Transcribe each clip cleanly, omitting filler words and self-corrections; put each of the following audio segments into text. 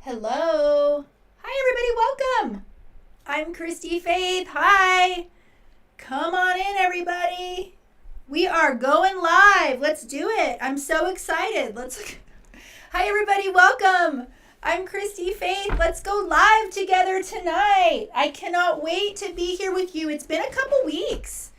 Hello. Hi, everybody. Welcome. I'm Christy-Faith. Hi. Come on in, everybody. We are going live. Let's do it. I'm so excited. Hi, everybody. Welcome. I'm Christy-Faith. Let's go live together tonight. I cannot wait to be here with you. It's been a couple weeks.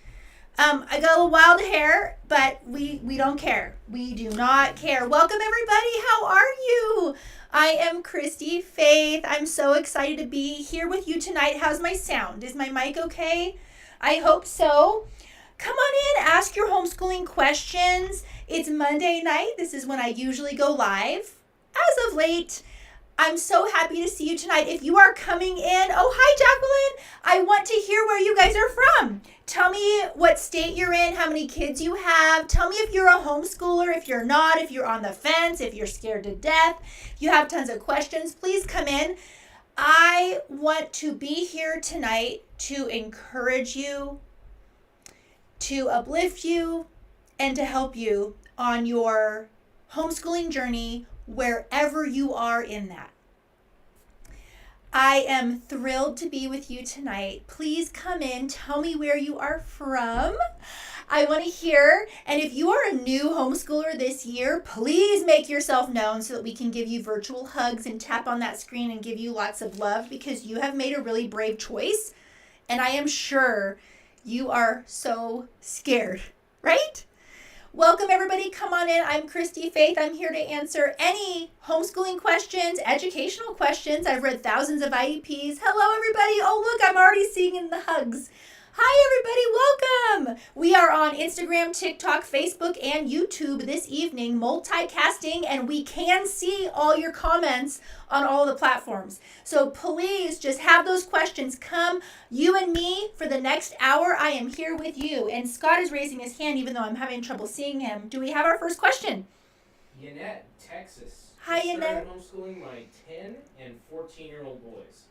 I got a little wild hair, but we don't care. We do not care. Welcome, everybody. How are you? I am Christy-Faith. I'm so excited to be here with you tonight. How's my sound? Is my mic okay? I hope so. Come on in. Ask your homeschooling questions. It's Monday night. This is when I usually go live. As of late, I'm so happy to see you tonight. If you are coming in, oh, hi, Jacqueline. I want to hear where you guys are from. Tell me what state you're in, how many kids you have. Tell me if you're a homeschooler, if you're not, if you're on the fence, if you're scared to death. You have tons of questions. Please come in. I want to be here tonight to encourage you, to uplift you, and to help you on your homeschooling journey wherever you are in that. I am thrilled to be with you tonight. Please come in. Tell me where you are from. I want to hear. And if you are a new homeschooler this year, please make yourself known so that we can give you virtual hugs and tap on that screen and give you lots of love because you have made a really brave choice. And I am sure you are so scared, right? Welcome, everybody. Come on in. I'm Christy-Faith. I'm here to answer any homeschooling questions, educational questions. I've read thousands of IEPs. Hello, everybody. Oh, look, I'm already seeing the hugs. Hi, everybody. Welcome. We are on Instagram, TikTok, Facebook, and YouTube this evening, multicasting, and we can see all your comments on all the platforms. So please just have those questions come. You and me for the next hour. I am here with you. And Scott is raising his hand even though I'm having trouble seeing him. Do we have our first question? Yannette, Texas. Hi, Yannette. I started homeschooling my 10 and 14-year-old boys.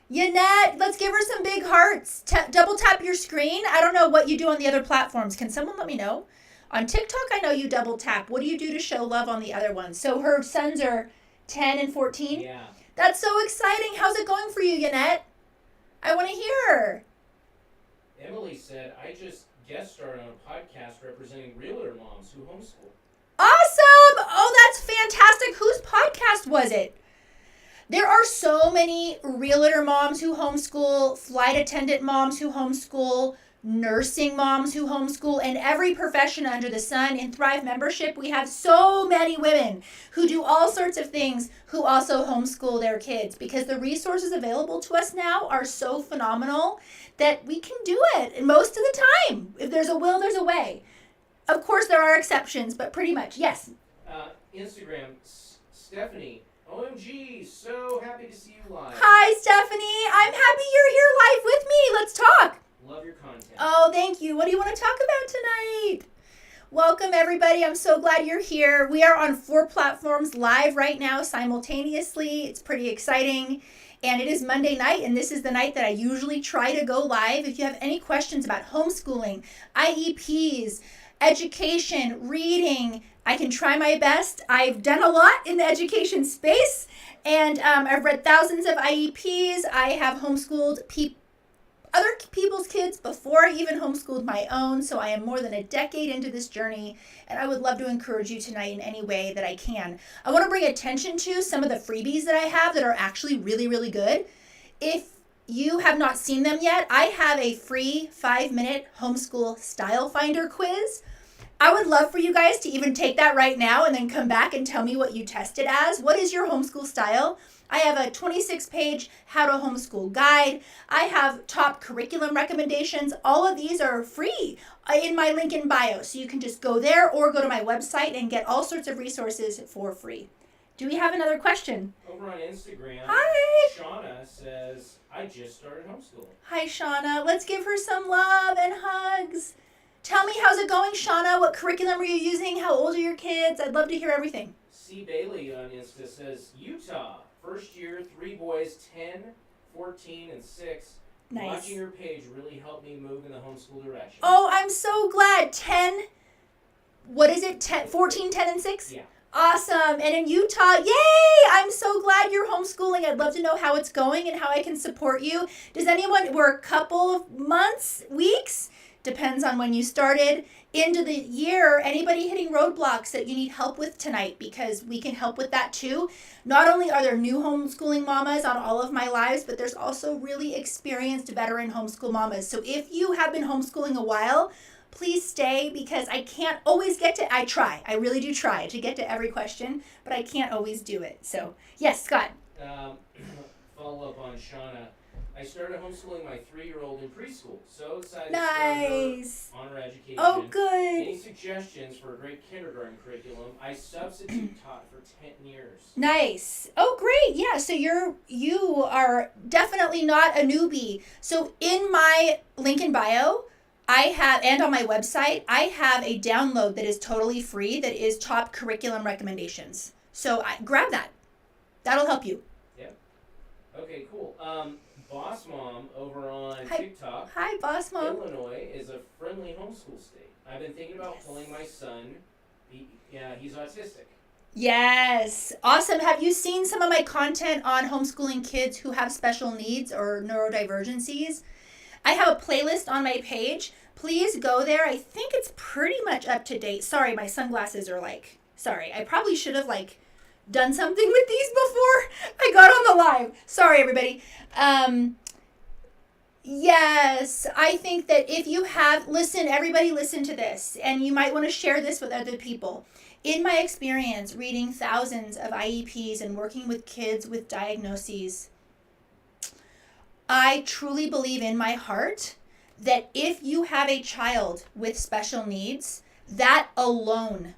Yannette, let's give her some big hearts. Double tap your screen. I don't know what you do on the other platforms. Can someone let me know? On TikTok, I know you double tap. What do you do to show love on the other ones? So her sons are 10 and 14? Yeah. That's so exciting. How's it going for you, Yannette? I want to hear. Emily said, I just guest starred on a podcast representing realtor moms who homeschool. Awesome. Oh, that's fantastic. Whose podcast was it? There are so many realtor moms who homeschool, flight attendant moms who homeschool, nursing moms who homeschool, and every profession under the sun. In Thrive membership, we have so many women who do all sorts of things who also homeschool their kids because the resources available to us now are so phenomenal that we can do it. And most of the time, if there's a will, there's a way. Of course, there are exceptions, but pretty much, yes. Instagram, Stephanie. OMG, so happy to see you live. Hi, Stephanie. I'm happy you're here live with me. Let's talk. Love your content. Oh, thank you. What do you want to talk about tonight? Welcome, everybody. I'm so glad you're here. We are on 4 platforms live right now simultaneously. It's pretty exciting. And it is Monday night, and this is the night that I usually try to go live. If you have any questions about homeschooling, IEPs, education, reading, I can try my best. I've done a lot in the education space, and I've read thousands of IEPs. I have homeschooled other people's kids before I even homeschooled my own, so I am more than a decade into this journey, and I would love to encourage you tonight in any way that I can. I want to bring attention to some of the freebies that I have that are actually really, really good. If you have not seen them yet, I have a free 5-minute homeschool style finder quiz. I would love for you guys to even take that right now and then come back and tell me what you tested as. What is your homeschool style? I have a 26-page how to homeschool guide. I have top curriculum recommendations. All of these are free in my link in bio. So you can just go there or go to my website and get all sorts of resources for free. Do we have another question? Over on Instagram, Hi. Shauna says, I just started homeschooling. Hi, Shauna. Let's give her some love and hugs. Tell me, how's it going, Shauna? What curriculum are you using? How old are your kids? I'd love to hear everything. C. Bailey on Insta says, Utah, first year, 3 boys, 10, 14, and 6. Nice. Watching your page really helped me move in the homeschool direction. Oh, I'm so glad. 10, what is it? 10, 14, 10, and 6? Yeah. Awesome. And in Utah, yay! I'm so glad you're homeschooling. I'd love to know how it's going and how I can support you. Does anyone, we're a couple of months, weeks, depends on when you started, into the year, anybody hitting roadblocks that you need help with tonight? Because we can help with that too. Not only are there new homeschooling mamas on all of my lives, but there's also really experienced veteran homeschool mamas. So if you have been homeschooling a while, please stay, because I can't always get to, I really do try to get to every question, but I can't always do it. So, yes, Scott. Follow up on Shauna. I started homeschooling my 3-year-old in preschool. So excited Nice. to start her on her education. Oh, good. Any suggestions for a great kindergarten curriculum? I substitute taught for 10 years. Nice. Oh, great. Yeah, so you are definitely not a newbie. So in my link in bio, I have, and on my website, I have a download that is totally free that is top curriculum recommendations. So grab that. That'll help you. Yep. Okay, cool. Boss Mom over on Hi. TikTok. Hi, Boss Mom. Illinois is a friendly homeschool state. I've been thinking about pulling my son. He's autistic. Yes. Awesome. Have you seen some of my content on homeschooling kids who have special needs or neurodivergencies? I have a playlist on my page. Please go there. I think it's pretty much up to date. Sorry, my sunglasses are sorry. I probably should have done something with these before I got on the live. Sorry, everybody. Yes, I think that if you have, everybody listen to this, and you might want to share this with other people. In my experience, reading thousands of IEPs and working with kids with diagnoses, I truly believe in my heart that if you have a child with special needs, that alone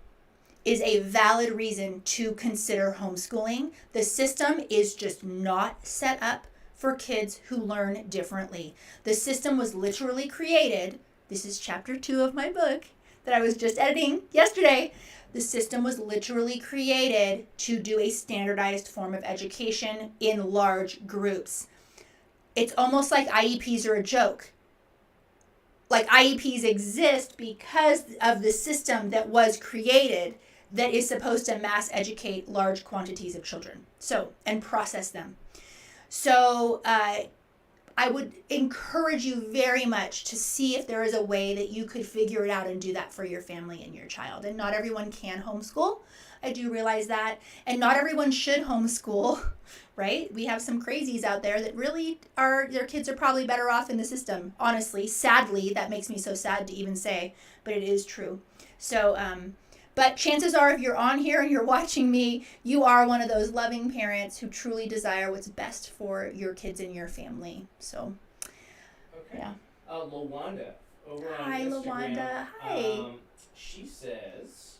is a valid reason to consider homeschooling. The system is just not set up for kids who learn differently. The system was literally created, this is chapter 2 of my book that I was just editing yesterday. The system was literally created to do a standardized form of education in large groups. It's almost like IEPs are a joke. IEPs exist because of the system that was created that is supposed to mass educate large quantities of children, and process them. So I would encourage you very much to see if there is a way that you could figure it out and do that for your family and your child. And not everyone can homeschool. I do realize that. And not everyone should homeschool, right? We have some crazies out there that really their kids are probably better off in the system. Honestly, sadly, that makes me so sad to even say, but it is true. So, but chances are, if you're on here and you're watching me, you are one of those loving parents who truly desire what's best for your kids and your family. So, okay. Yeah. LaWanda over on Hi, Instagram. LaWanda. Hi. She says,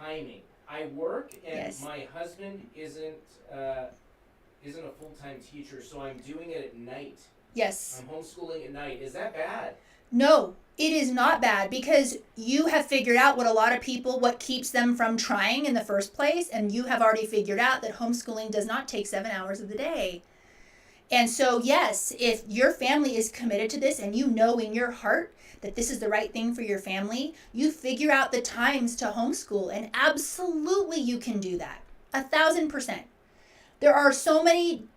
timing. I work and Yes. my husband isn't a full-time teacher, so I'm doing it at night. Yes. I'm homeschooling at night. Is that bad? No, it is not bad, because you have figured out what keeps them from trying in the first place. And you have already figured out that homeschooling does not take 7 hours of the day. And so, yes, if your family is committed to this and you know in your heart that this is the right thing for your family, you figure out the times to homeschool, and absolutely you can do that. 1,000%. There are so many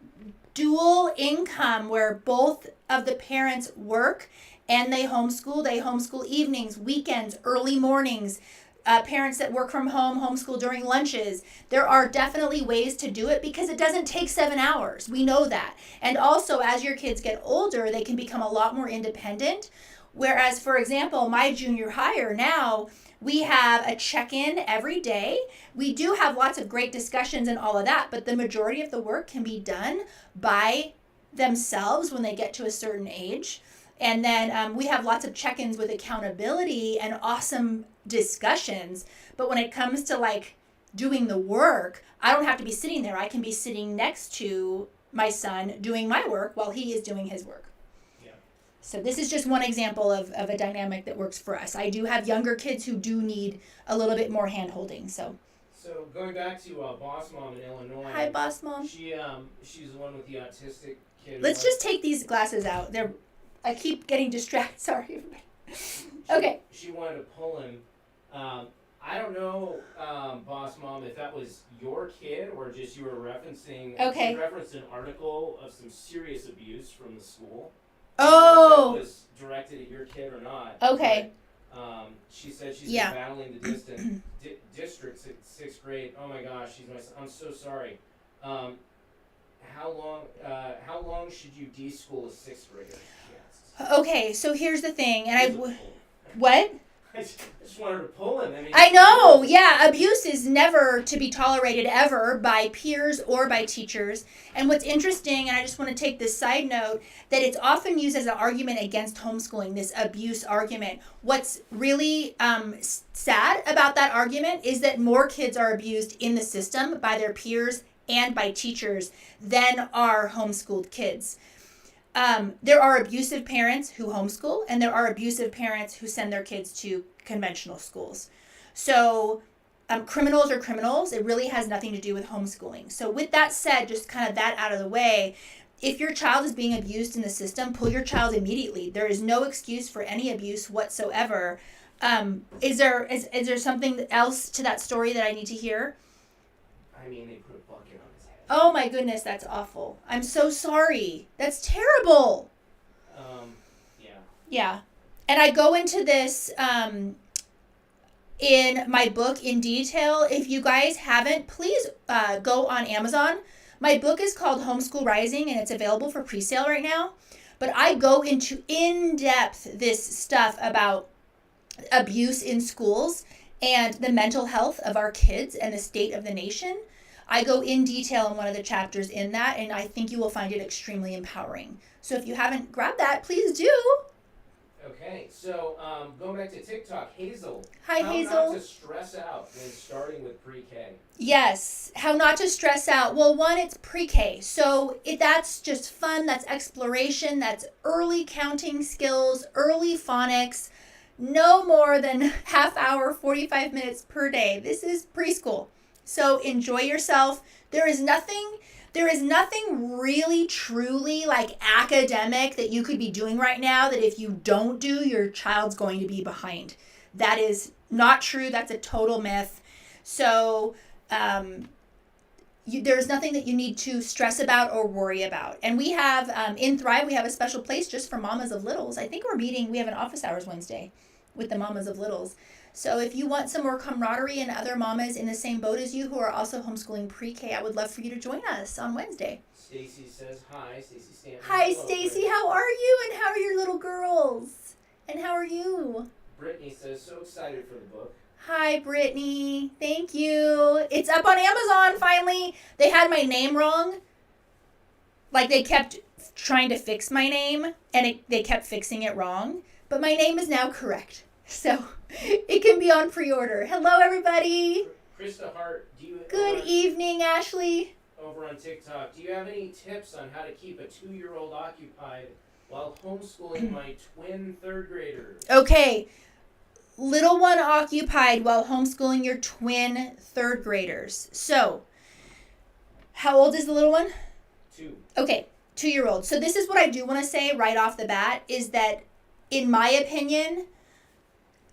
dual income where both of the parents work and they homeschool evenings, weekends, early mornings, parents that work from home, homeschool during lunches. There are definitely ways to do it because it doesn't take 7 hours. We know that. And also, as your kids get older, they can become a lot more independent. Whereas, for example, my junior higher now, we have a check-in every day. We do have lots of great discussions and all of that, but the majority of the work can be done by themselves when they get to a certain age. And then we have lots of check-ins with accountability and awesome discussions. But when it comes to doing the work, I don't have to be sitting there. I can be sitting next to my son doing my work while he is doing his work. Yeah. So this is just one example of a dynamic that works for us. I do have younger kids who do need a little bit more hand-holding. So going back to Boss Mom in Illinois. Hi, Boss Mom. She's the one with the autistic kid. Let's just take these glasses out. I keep getting distracted. Sorry, everybody. Okay. She wanted to pull him. I don't know, Boss Mom, if that was your kid or just you were referencing. Okay. You referenced an article of some serious abuse from the school. Oh. I don't know if that was directed at your kid or not. Okay. But, she said she's Yeah. been battling the distant district sixth grade. Oh my gosh, I'm so sorry. How long should you de-school a sixth grader? She asked. Okay, so here's the thing, and What? what? I just wanted to pull him. I know, yeah. Abuse is never to be tolerated ever by peers or by teachers. And what's interesting, and I just want to take this side note, that it's often used as an argument against homeschooling, this abuse argument. What's really sad about that argument is that more kids are abused in the system by their peers and by teachers than are homeschooled kids. There are abusive parents who homeschool, and there are abusive parents who send their kids to conventional schools. So criminals are criminals. It really has nothing to do with homeschooling. So with that said, just kind of that out of the way, if your child is being abused in the system, pull your child immediately. There is no excuse for any abuse whatsoever. Is there something else to that story that I need to hear? I mean, they put a bucket on his head. Oh my goodness, that's awful. I'm so sorry. That's terrible. Yeah. Yeah. And I go into this in my book in detail. If you guys haven't, please go on Amazon. My book is called Homeschool Rising, and it's available for pre-sale right now. But I go into in-depth this stuff about abuse in schools and the mental health of our kids and the state of the nation. I go in detail in one of the chapters in that, and I think you will find it extremely empowering. So if you haven't grabbed that, please do. Okay, so going back to TikTok, Hazel. Hi, Hazel. How not to stress out when starting with pre-K. Yes, how not to stress out. Well, one, it's pre-K, so that's just fun. That's exploration. That's early counting skills, early phonics. No more than half hour, 45 minutes per day. This is preschool. So enjoy yourself. There is nothing really truly like academic that you could be doing right now that if you don't do, your child's going to be behind. That is not true. That's a total myth. So there's nothing that you need to stress about or worry about. And we have, in Thrive, we have a special place just for mamas of littles. I think we have an office hours Wednesday with the mamas of littles. So if you want some more camaraderie and other mamas in the same boat as you who are also homeschooling pre-K, I would love for you to join us on Wednesday. Stacy says hi. Stacy Stanton. Hi, Stacy. How are you? And how are your little girls? And how are you? Brittany says, so excited for the book. Hi, Brittany. Thank you. It's up on Amazon, finally. They had my name wrong. Like, they kept trying to fix my name, and they kept fixing it wrong. But my name is now correct. So it can be on pre-order. Hello, everybody. Krista Hart, Good evening, Ashley. Over on TikTok, do you have any tips on how to keep a 2-year-old occupied while homeschooling my twin third graders? Okay. Little one occupied while homeschooling your twin third graders. So, how old is the little one? 2. Okay, 2-year-old. So this is what I do want to say right off the bat is that, in my opinion,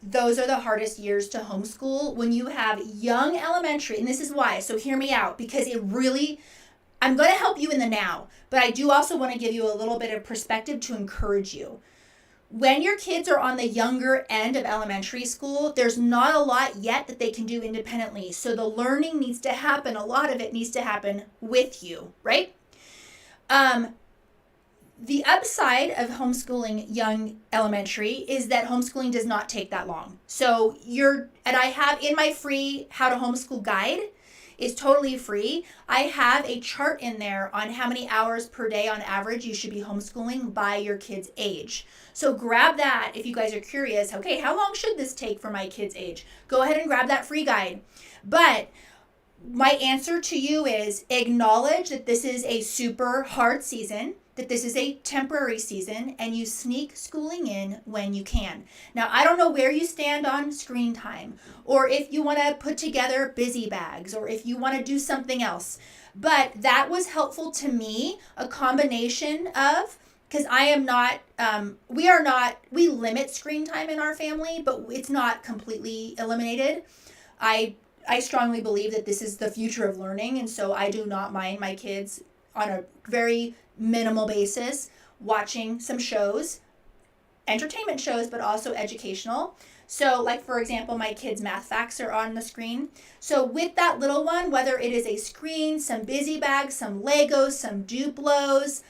those are the hardest years to homeschool when you have young elementary. And this is why. So hear me out, because I'm going to help you in the now, but I do also want to give you a little bit of perspective to encourage you. When your kids are on the younger end of elementary school, there's not a lot yet that they can do independently. So the learning needs to happen. A lot of it needs to happen with you, right? The upside of homeschooling young elementary is that homeschooling does not take that long. So I have in my free How to Homeschool guide, is totally free. I have a chart in there on how many hours per day on average you should be homeschooling by your kid's age. So grab that if you guys are curious. Okay, how long should this take for my kid's age? Go ahead and grab that free guide. But my answer to you is acknowledge that this is a super hard season, that this is a temporary season, and you sneak schooling in when you can. Now, I don't know where you stand on screen time, or if you want to put together busy bags, or if you want to do something else. But that was helpful to me, a combination of, because we limit screen time in our family, but it's not completely eliminated. I strongly believe that this is the future of learning, and so I do not mind my kids on a very minimal basis watching some shows, entertainment shows, but also educational. So like, for example, my kids' math facts are on the screen. So with that little one, whether it is a screen, some busy bags, some Legos, some Duplos,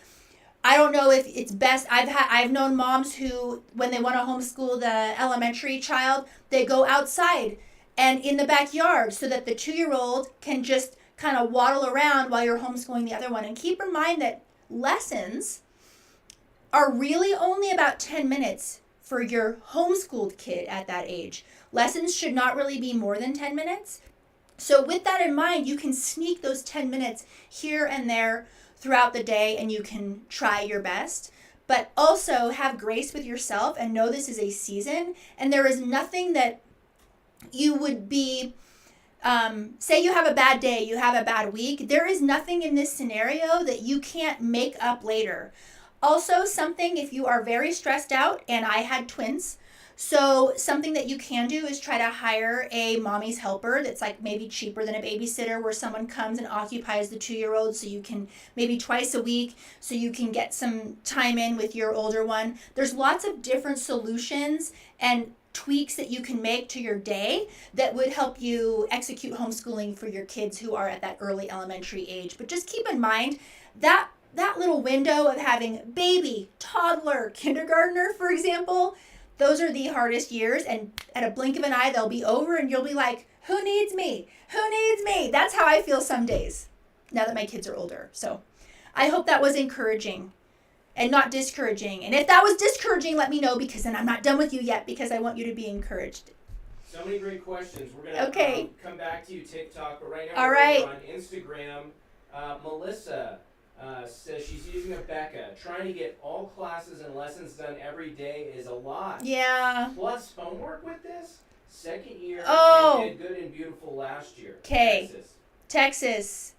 I don't know if it's best. I've known moms who, when they want to homeschool the elementary child, they go outside and in the backyard so that the 2-year-old can just kind of waddle around while you're homeschooling the other one. And keep in mind that lessons are really only about 10 minutes for your homeschooled kid at that age. Lessons should not really be more than 10 minutes. So with that in mind, you can sneak those 10 minutes here and there throughout the day, and you can try your best. But also have grace with yourself and know this is a season, and there is nothing that you would be, say you have a bad day, you have a bad week, there is nothing in this scenario that you can't make up later. Also, something, if you are very stressed out, and I had twins, so something that you can do is try to hire a mommy's helper that's like maybe cheaper than a babysitter, where someone comes and occupies the 2-year-old, so you can maybe twice a week, so you can get some time in with your older one. There's lots of different solutions and tweaks that you can make to your day that would help you execute homeschooling for your kids who are at that early elementary age. But just keep in mind that little window of having baby, toddler, kindergartner, for example, those are the hardest years, and at a blink of an eye, they'll be over, and you'll be like, who needs me? Who needs me? That's how I feel some days, now that my kids are older. So I hope that was encouraging and not discouraging. And if that was discouraging, let me know, because then I'm not done with you yet, because I want you to be encouraged. So many great questions. We're going to come back to you, TikTok, but right now we're on Instagram. Melissa says she's using a Becca. Trying to get all classes and lessons done every day is a lot. Yeah. Plus homework with this? Second year, and did good and beautiful last year. Okay. Texas.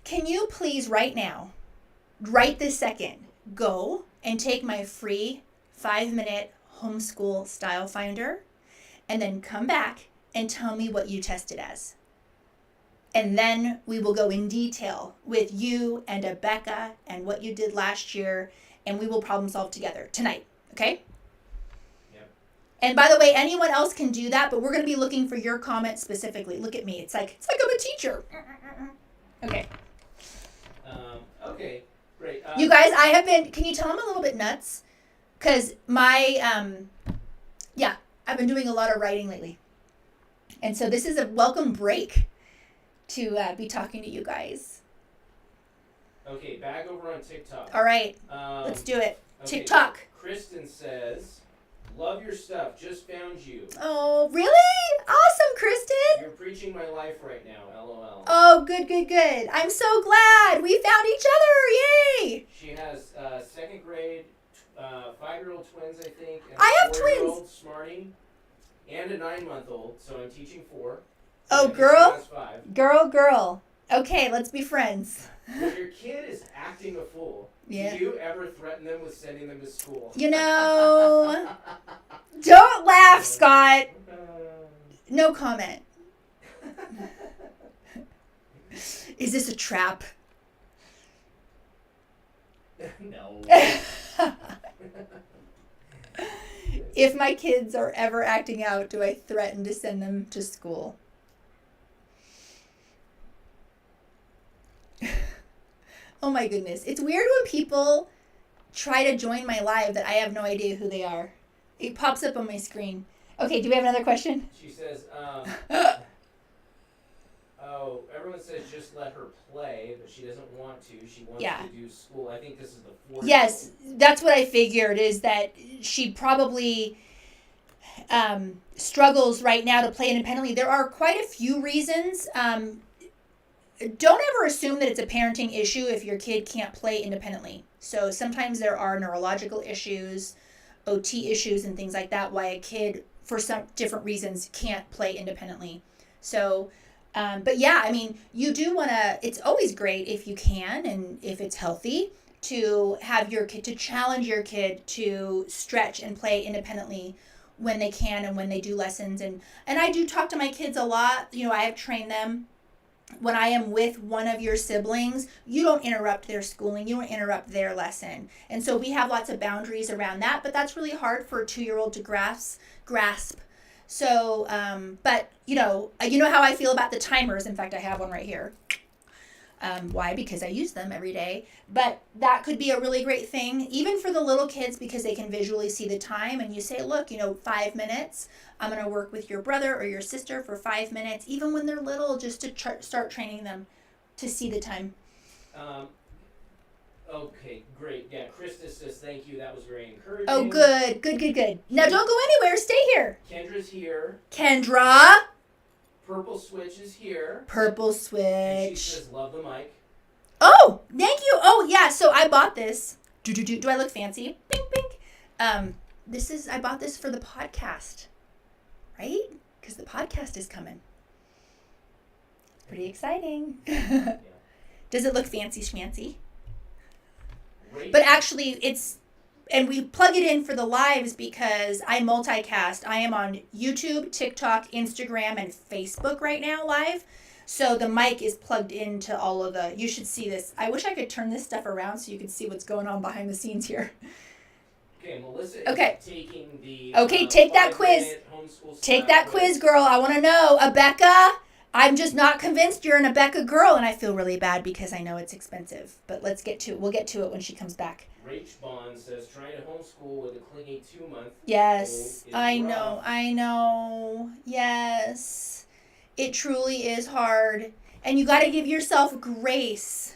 Can you please right now, right this second, go and take my free 5-minute homeschool style finder, and then come back and tell me what you tested as. And then we will go in detail with you and Becca and what you did last year, and we will problem solve together tonight, okay? Yep. And by the way, anyone else can do that, but we're going to be looking for your comment specifically. Look at me. It's like I'm a teacher. Okay. Okay, great. You guys, can you tell I'm a little bit nuts? Because I've been doing a lot of writing lately. And so this is a welcome break to be talking to you guys. Okay, back over on TikTok. All right, let's do it. Okay, TikTok. Kristen says, love your stuff, just found you. Oh, really? Awesome, Kristen. You're preaching my life right now, LOL. Oh, good. I'm so glad we found each other. Yay. She has second grade, 5-year-old twins, I think. And I have a 4-year-old twins. Smarty, and a 9-month-old, so I'm teaching 4. Oh, girl. Okay, let's be friends. When your kid is acting a fool, do you ever threaten them with sending them to school? You know, don't laugh, Scott. No comment. Is this a trap? No. If my kids are ever acting out, do I threaten to send them to school? Oh my goodness. It's weird when people try to join my live that I have no idea who they are. It pops up on my screen. Okay, do we have another question? She says, everyone says just let her play, but she doesn't want to. She wants to do school. I think this is the 4th. Yes, that's what I figured, is that she probably struggles right now to play independently. There are quite a few reasons. Don't ever assume that it's a parenting issue if your kid can't play independently. So sometimes there are neurological issues, OT issues, and things like that, why a kid, for some different reasons, can't play independently. So, but yeah, I mean, you do want to, it's always great if you can, and if it's healthy, to have your kid, to challenge your kid to stretch and play independently when they can and when they do lessons. And I do talk to my kids a lot. I have trained them. When I am with one of your siblings, you don't interrupt their schooling. You don't interrupt their lesson. And so we have lots of boundaries around that, but that's really hard for a 2-year-old to grasp. So, but you know how I feel about the timers. In fact, I have one right here. Why? Because I use them every day. But that could be a really great thing, even for the little kids, because they can visually see the time. And you say, look, 5 minutes. I'm going to work with your brother or your sister for 5 minutes, even when they're little, just to start training them to see the time. Okay, great. Yeah, Krista says thank you. That was very encouraging. Oh, good. Now, don't go anywhere. Stay here. Kendra's here. Kendra. Purple Switch is here. Purple Switch. And she says, love the mic. Oh, thank you. Oh, yeah. So I bought this. Do I look fancy? Bing, bing. I bought this for the podcast, right? Because the podcast is coming. It's pretty exciting. Yeah. Does it look fancy schmancy? Great. But actually, and we plug it in for the lives because I multicast. I am on YouTube, TikTok, Instagram, and Facebook right now live. So the mic is plugged into all of you should see this. I wish I could turn this stuff around so you could see what's going on behind the scenes here. Okay, Melissa is taking the... Okay, take that quiz. Take that quiz, girl. I want to know. Abeka, I'm just not convinced you're an Abeka girl, and I feel really bad because I know it's expensive. But we'll get to it when she comes back. Rach Bond says, trying to homeschool with a clingy 2-month. Yes, I rough. know. Yes, it truly is hard. And you got to give yourself grace.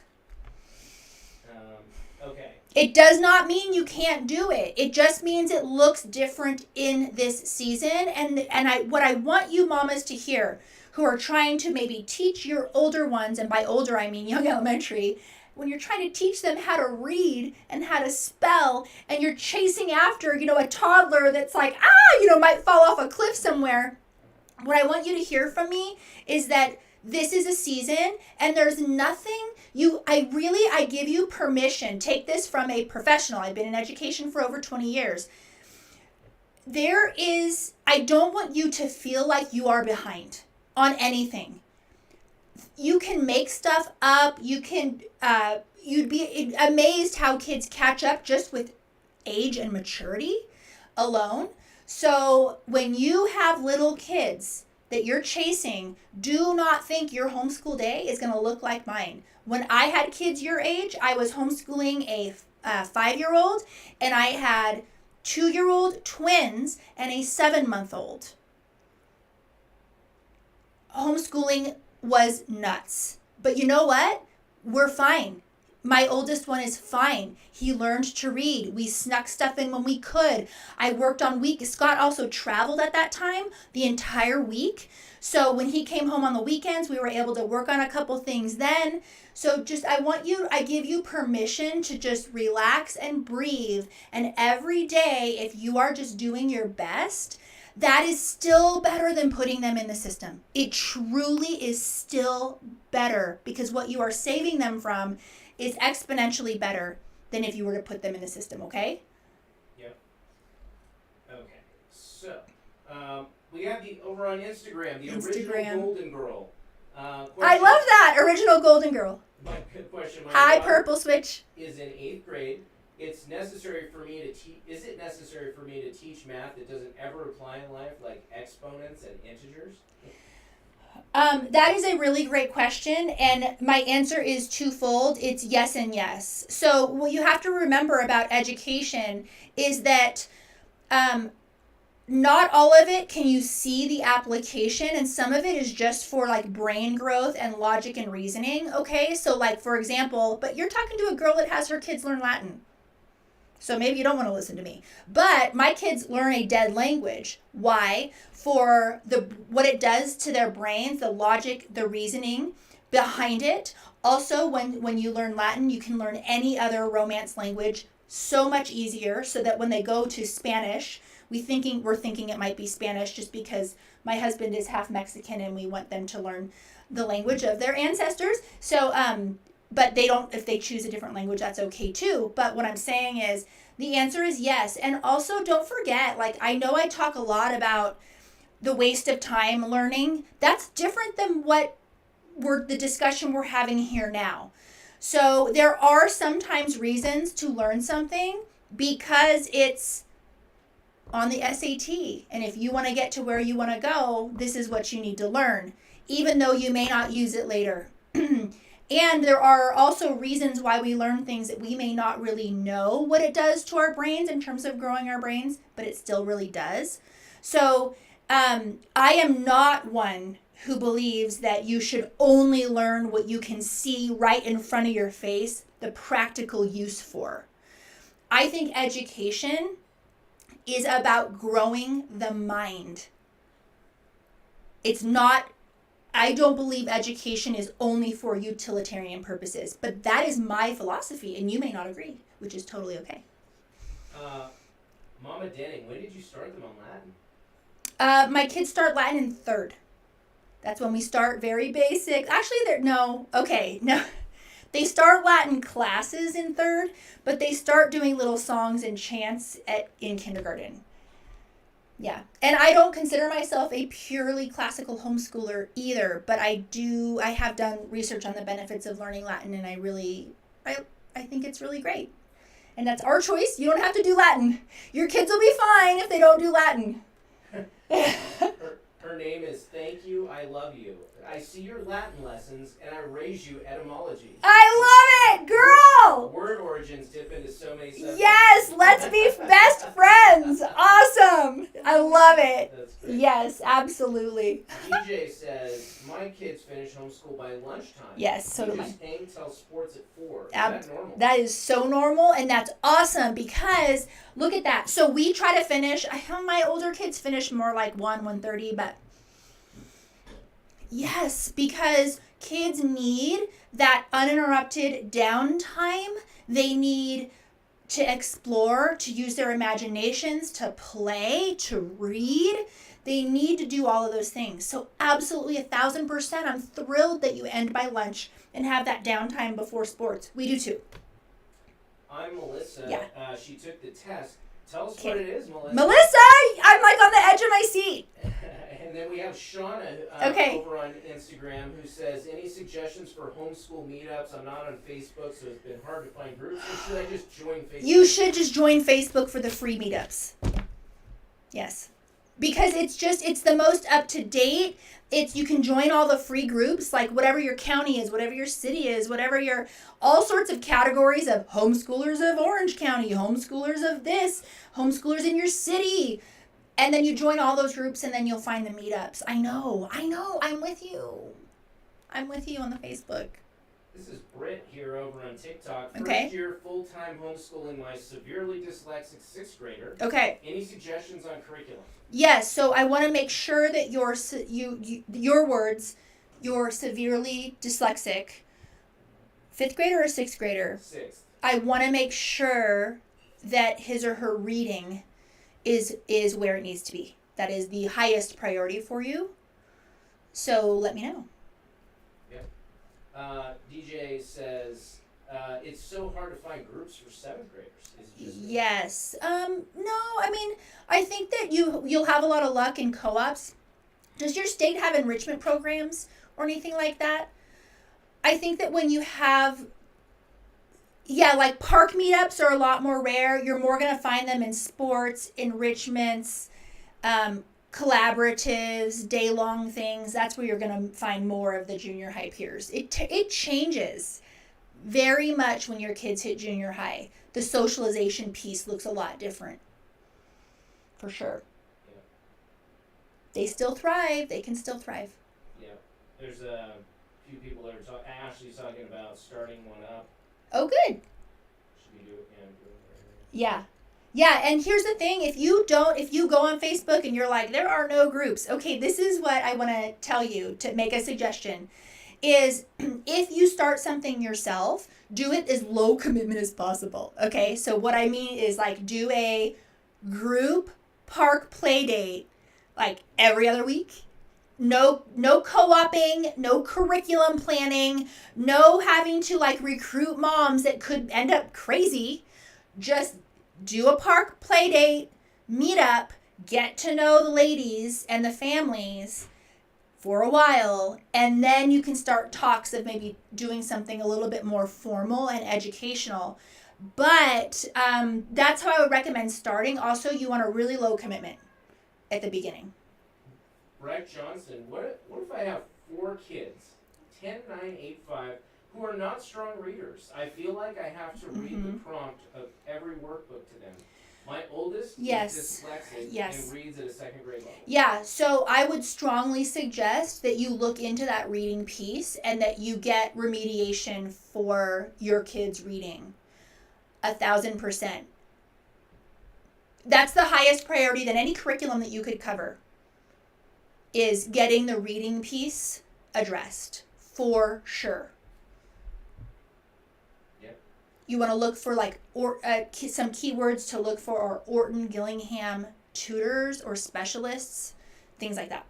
Okay. It does not mean you can't do it. It just means it looks different in this season. And what I want you mamas to hear who are trying to maybe teach your older ones, and by older I mean young elementary, when you're trying to teach them how to read and how to spell, and you're chasing after, a toddler that's like, might fall off a cliff somewhere. What I want you to hear from me is that this is a season and there's nothing I give you permission. Take this from a professional. I've been in education for over 20 years. I don't want you to feel like you are behind on anything. You can make stuff up. You can, you'd be amazed how kids catch up just with age and maturity alone. So when you have little kids that you're chasing, do not think your homeschool day is going to look like mine. When I had kids your age, I was homeschooling a 5-year-old, and I had 2-year-old twins and a 7-month-old. Homeschooling was nuts. But you know what? We're fine. My oldest one is fine. He learned to read. We snuck stuff in when we could. I worked on week. Scott also traveled at that time the entire week. So when he came home on the weekends, we were able to work on a couple things then. So I give you permission to just relax and breathe. And every day, if you are just doing your best, that is still better than putting them in the system. It truly is still better because what you are saving them from is exponentially better than if you were to put them in the system, okay? Yep. Okay. So, we have over on Instagram, the original Golden Girl. I love that, original Golden Girl. My question. Hi, Purple Switch. Is in 8th grade. Is it necessary for me to teach math that doesn't ever apply in life, like exponents and integers? That is a really great question, and my answer is twofold. It's yes and yes. So what you have to remember about education is that not all of it can you see the application, and some of it is just for like brain growth and logic and reasoning, okay? So like, for example, but you're talking to a girl that has her kids learn Latin. So maybe you don't want to listen to me. But my kids learn a dead language. Why? For what it does to their brains, the logic, the reasoning behind it. Also, when you learn Latin, you can learn any other Romance language so much easier, so that when they go to Spanish, we're thinking it might be Spanish just because my husband is half Mexican and we want them to learn the language of their ancestors. So but they don't, if they choose a different language, that's okay too. But what I'm saying is the answer is yes. And also don't forget, like, I know I talk a lot about the waste of time learning. That's different than the discussion we're having here now. So there are sometimes reasons to learn something because it's on the SAT. And if you want to get to where you want to go, this is what you need to learn, even though you may not use it later. And there are also reasons why we learn things that we may not really know what it does to our brains in terms of growing our brains, but it still really does. So I am not one who believes that you should only learn what you can see right in front of your face, the practical use for. I think education is about growing the mind. It's not, I don't believe education is only for utilitarian purposes, but that is my philosophy, and you may not agree, which is totally okay. Mama Denning, when did you start them on Latin? My kids start Latin in 3rd. That's when we start very basic. Actually, no. They start Latin classes in 3rd, but they start doing little songs and chants in kindergarten. Yeah. And I don't consider myself a purely classical homeschooler either, but I have done research on the benefits of learning Latin, and I think it's really great. And that's our choice. You don't have to do Latin. Your kids will be fine if they don't do Latin. Her name is Thank You, I Love You. I see your Latin lessons, and I raise you etymology. I love it, girl! Word origins dip into so many subjects. Yes, let's be best friends. Awesome. I love it. That's great. Yes, absolutely. DJ says, my kids finish homeschool by lunchtime. Yes, so do we mine. just hang till sports at 4. Is that normal? That is so normal, and that's awesome because look at that. So we try to finish, I have my older kids finish more like 1:30, but yes, because kids need that uninterrupted downtime. They need to explore, to use their imaginations, to play, to read. They need to do all of those things. So absolutely 1,000%, I'm thrilled that you end by lunch and have that downtime before sports. We do too. I'm Melissa. Yeah. She took the test. Tell us what it is, Melissa. Melissa, I'm like on the edge of my seat. And then we have Shauna over on Instagram who says, any suggestions for homeschool meetups? I'm not on Facebook, so it's been hard to find groups. Or should I just join Facebook? You should just join Facebook for the free meetups. Yes. Because it's the most up to date. You can join all the free groups, like whatever your county is, whatever your city is, whatever your, all sorts of categories of homeschoolers of Orange County, homeschoolers of this, homeschoolers in your city. And then you join all those groups and then you'll find the meetups. I know, I'm with you. I'm with you on the Facebook. This is Britt here over on TikTok. Okay. First year full-time homeschooling my severely dyslexic 6th grader. Okay. Any suggestions on curriculum? Yes, so I want to make sure that your severely dyslexic, 5th grader or 6th grader? 6th. I want to make sure that his or her reading is where it needs to be. That is the highest priority for you. So let me know. DJ says, it's so hard to find groups for 7th graders. Yes. No, I mean, I think that you'll have a lot of luck in co-ops. Does your state have enrichment programs or anything like that? I think that when you have, like park meetups are a lot more rare. You're more going to find them in sports, enrichments, collaboratives, day-long things. That's where you're going to find more of the junior high peers. It changes very much when your kids hit junior high. The socialization piece looks a lot different. For sure. Yeah. They still thrive. They can still thrive. Yeah. There's a few people that are talking. Ashley's talking about starting one up. Oh, good. Should we do it? Yeah. Yeah, and here's the thing, if you go on Facebook and you're like, there are no groups, okay, this is what I want to tell you to make a suggestion, is if you start something yourself, do it as low commitment as possible, okay? So what I mean is like do a group park play date like every other week, No co-oping, no curriculum planning, no having to like recruit moms that could end up crazy. Just do a park play date, meet up, get to know the ladies and the families for a while, and then you can start talks of maybe doing something a little bit more formal and educational. But that's how I would recommend starting. Also, you want a really low commitment at the beginning. Brett Johnson, what if I have 4 kids, 10, 9, 8, 5, who are not strong readers? I feel like I have to read the prompt of every workbook to them. My oldest is dyslexic and reads at a 2nd grade level. Yeah, so I would strongly suggest that you look into that reading piece and that you get remediation for your kids' reading. 1,000%. That's the highest priority than any curriculum that you could cover, is getting the reading piece addressed for sure. Yep. You want to look for like some keywords to look for are Orton Gillingham tutors or specialists, things like that.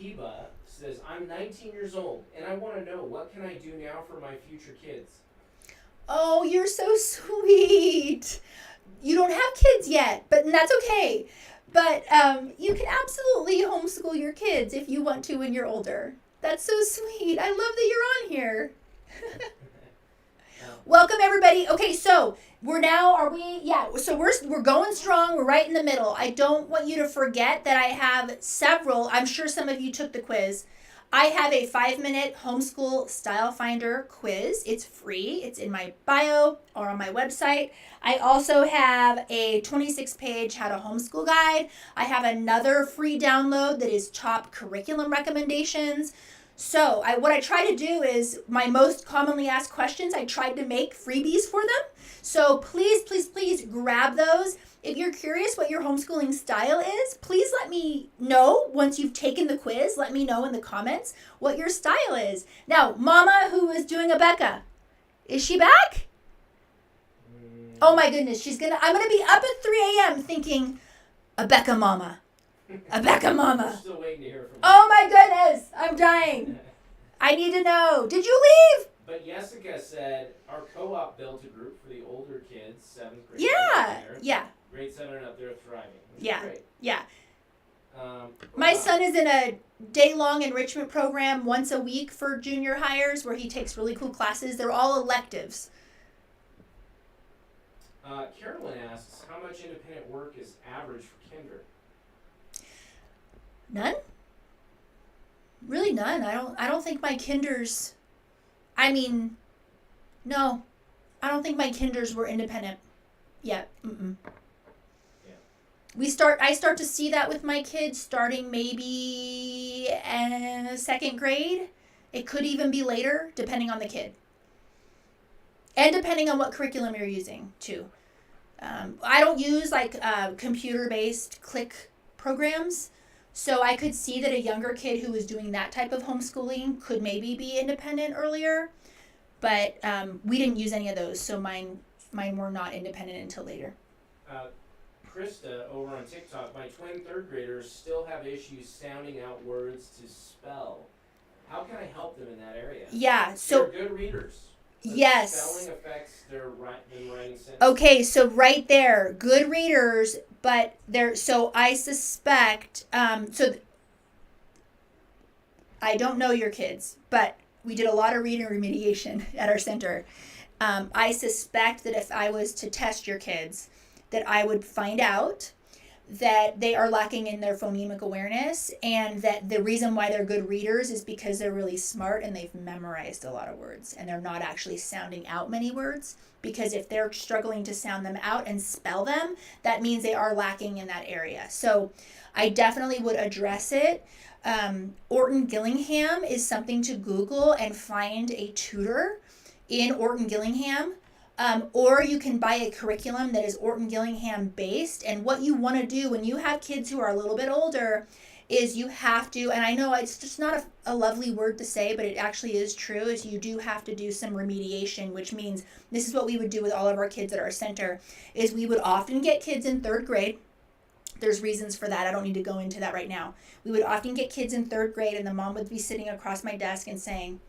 Heba says, I'm 19 years old and I want to know, what can I do now for my future kids? Oh, you're so sweet. You don't have kids yet, but that's okay. But you can absolutely homeschool your kids if you want to when you're older. That's so sweet. I love that you're on here. Welcome everybody. Okay, so we're going strong. We're right in the middle. I don't want you to forget that I have several. I'm sure some of you took the quiz. I have a 5-minute homeschool style finder quiz. It's free. It's in my bio or on my website. I also have a 26-page how to homeschool guide. I have another free download that is top curriculum recommendations. So what I try to do is my most commonly asked questions, I tried to make freebies for them. So please, please, please grab those. If you're curious what your homeschooling style is, please let me know once you've taken the quiz. Let me know in the comments what your style is. Now, Mama, who is doing a Becca, is she back? Oh my goodness, I'm gonna be up at 3 a.m. thinking, a Becca Mama. A Becca Mama. Still waiting to hear from you. Oh my goodness, I'm dying. I need to know. Did you leave? But Jessica said our co-op built a group for the older kids, 7th grade. Yeah. Grade 7 and up, they're thriving. Great. Yeah. My son is in a day-long enrichment program once a week for junior hires where he takes really cool classes. They're all electives. Carolyn asks, how much independent work is average for kinder? None? Really none. I don't think my kinders, no. I don't think my kinders were independent yet. Mm-mm. I start to see that with my kids starting maybe in 2nd grade. It could even be later, depending on the kid. And depending on what curriculum you're using, too. I don't use computer-based click programs. So I could see that a younger kid who was doing that type of homeschooling could maybe be independent earlier. But we didn't use any of those, so mine were not independent until later. Krista over on TikTok, my twin 3rd graders still have issues sounding out words to spell. How can I help them in that area? Yeah, so they're good readers. Yes. Spelling affects their writing sentences. Okay, so right there, good readers, but so I suspect, I don't know your kids, but we did a lot of reading remediation at our center. I suspect that if I was to test your kids, that I would find out that they are lacking in their phonemic awareness, and that the reason why they're good readers is because they're really smart and they've memorized a lot of words and they're not actually sounding out many words, because if they're struggling to sound them out and spell them, that means they are lacking in that area. So I definitely would address it. Orton Gillingham is something to Google and find a tutor in Orton Gillingham. Or you can buy a curriculum that is Orton Gillingham based. And what you want to do when you have kids who are a little bit older is you have to, and I know it's just not a lovely word to say, but it actually is true, is you do have to do some remediation, which means this is what we would do with all of our kids at our center, is we would often get kids in 3rd grade There's reasons for that. I don't need to go into that right now. We would often get kids in 3rd grade, and the mom would be sitting across my desk and saying,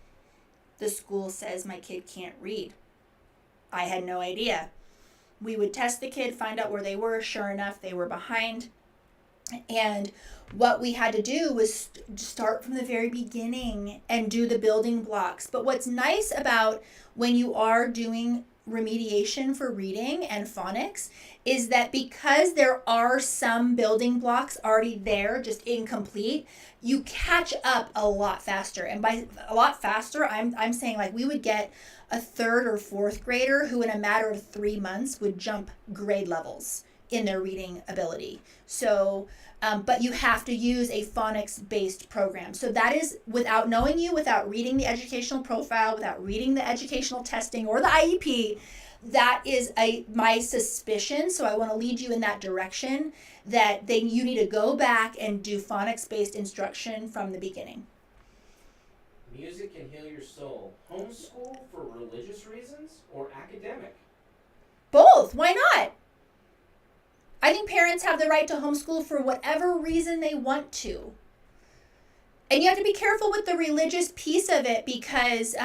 the school says my kid can't read. I had no idea. We would test the kid, find out where they were. Sure enough, they were behind. And what we had to do was start from the very beginning and do the building blocks. But what's nice about when you are doing remediation for reading and phonics is that because there are some building blocks already there, just incomplete, you catch up a lot faster. And by a lot faster, I'm saying like we would get a 3rd or 4th grader who in a matter of 3 months would jump grade levels in their reading ability. So, but you have to use a phonics-based program. So that is without knowing you, without reading the educational profile, without reading the educational testing or the IEP. That is my suspicion. So I want to lead you in that direction that you need to go back and do phonics-based instruction from the beginning. Music can heal your soul. Homeschool for religious reasons or academic? Both. Why not? I think parents have the right to homeschool for whatever reason they want to. And you have to be careful with the religious piece of it because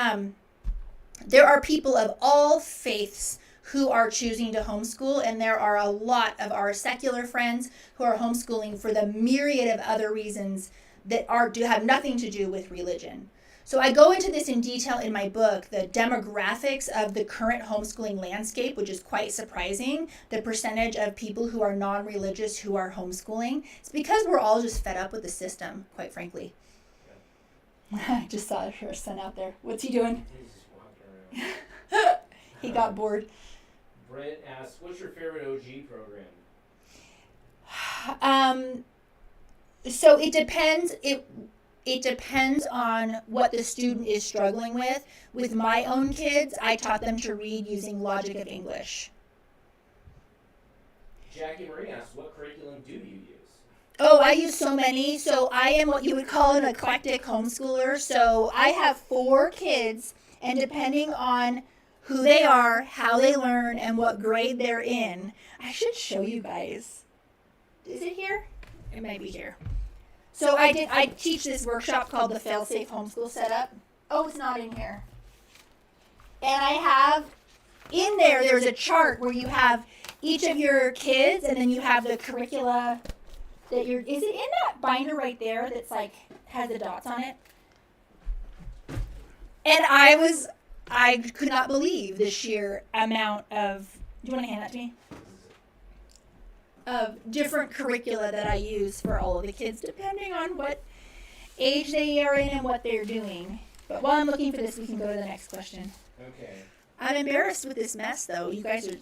there are people of all faiths who are choosing to homeschool, and there are a lot of our secular friends who are homeschooling for the myriad of other reasons that have nothing to do with religion. So I go into this in detail in my book, the demographics of the current homeschooling landscape, which is quite surprising, the percentage of people who are non-religious who are homeschooling. It's because we're all just fed up with the system, quite frankly. I just saw her son out there. What's he doing? He's just walking around. He got bored. Brent asks, what's your favorite OG program? So it depends. It depends on what the student is struggling with. With my own kids, I taught them to read using Logic of English. Jackie Marie asks, what curriculum do you use? Oh, I use so many. So I am what you would call an eclectic homeschooler. So I have 4 kids, and depending on who they are, how they learn, and what grade they're in, I should show you guys. Is it here? It might be here. So I teach this workshop called the Fail-Safe Homeschool Setup. Oh, it's not in here. And I have in there's a chart where you have each of your kids, and then you have the curricula that is it in that binder right there that's like has the dots on it? And I could not believe the sheer amount of, do you want to hand that to me? Of different curricula that I use for all of the kids, depending on what age they are in and what they're doing. But while I'm looking for this, we can go to the next question. Okay. I'm embarrassed with this mess, though. You guys are...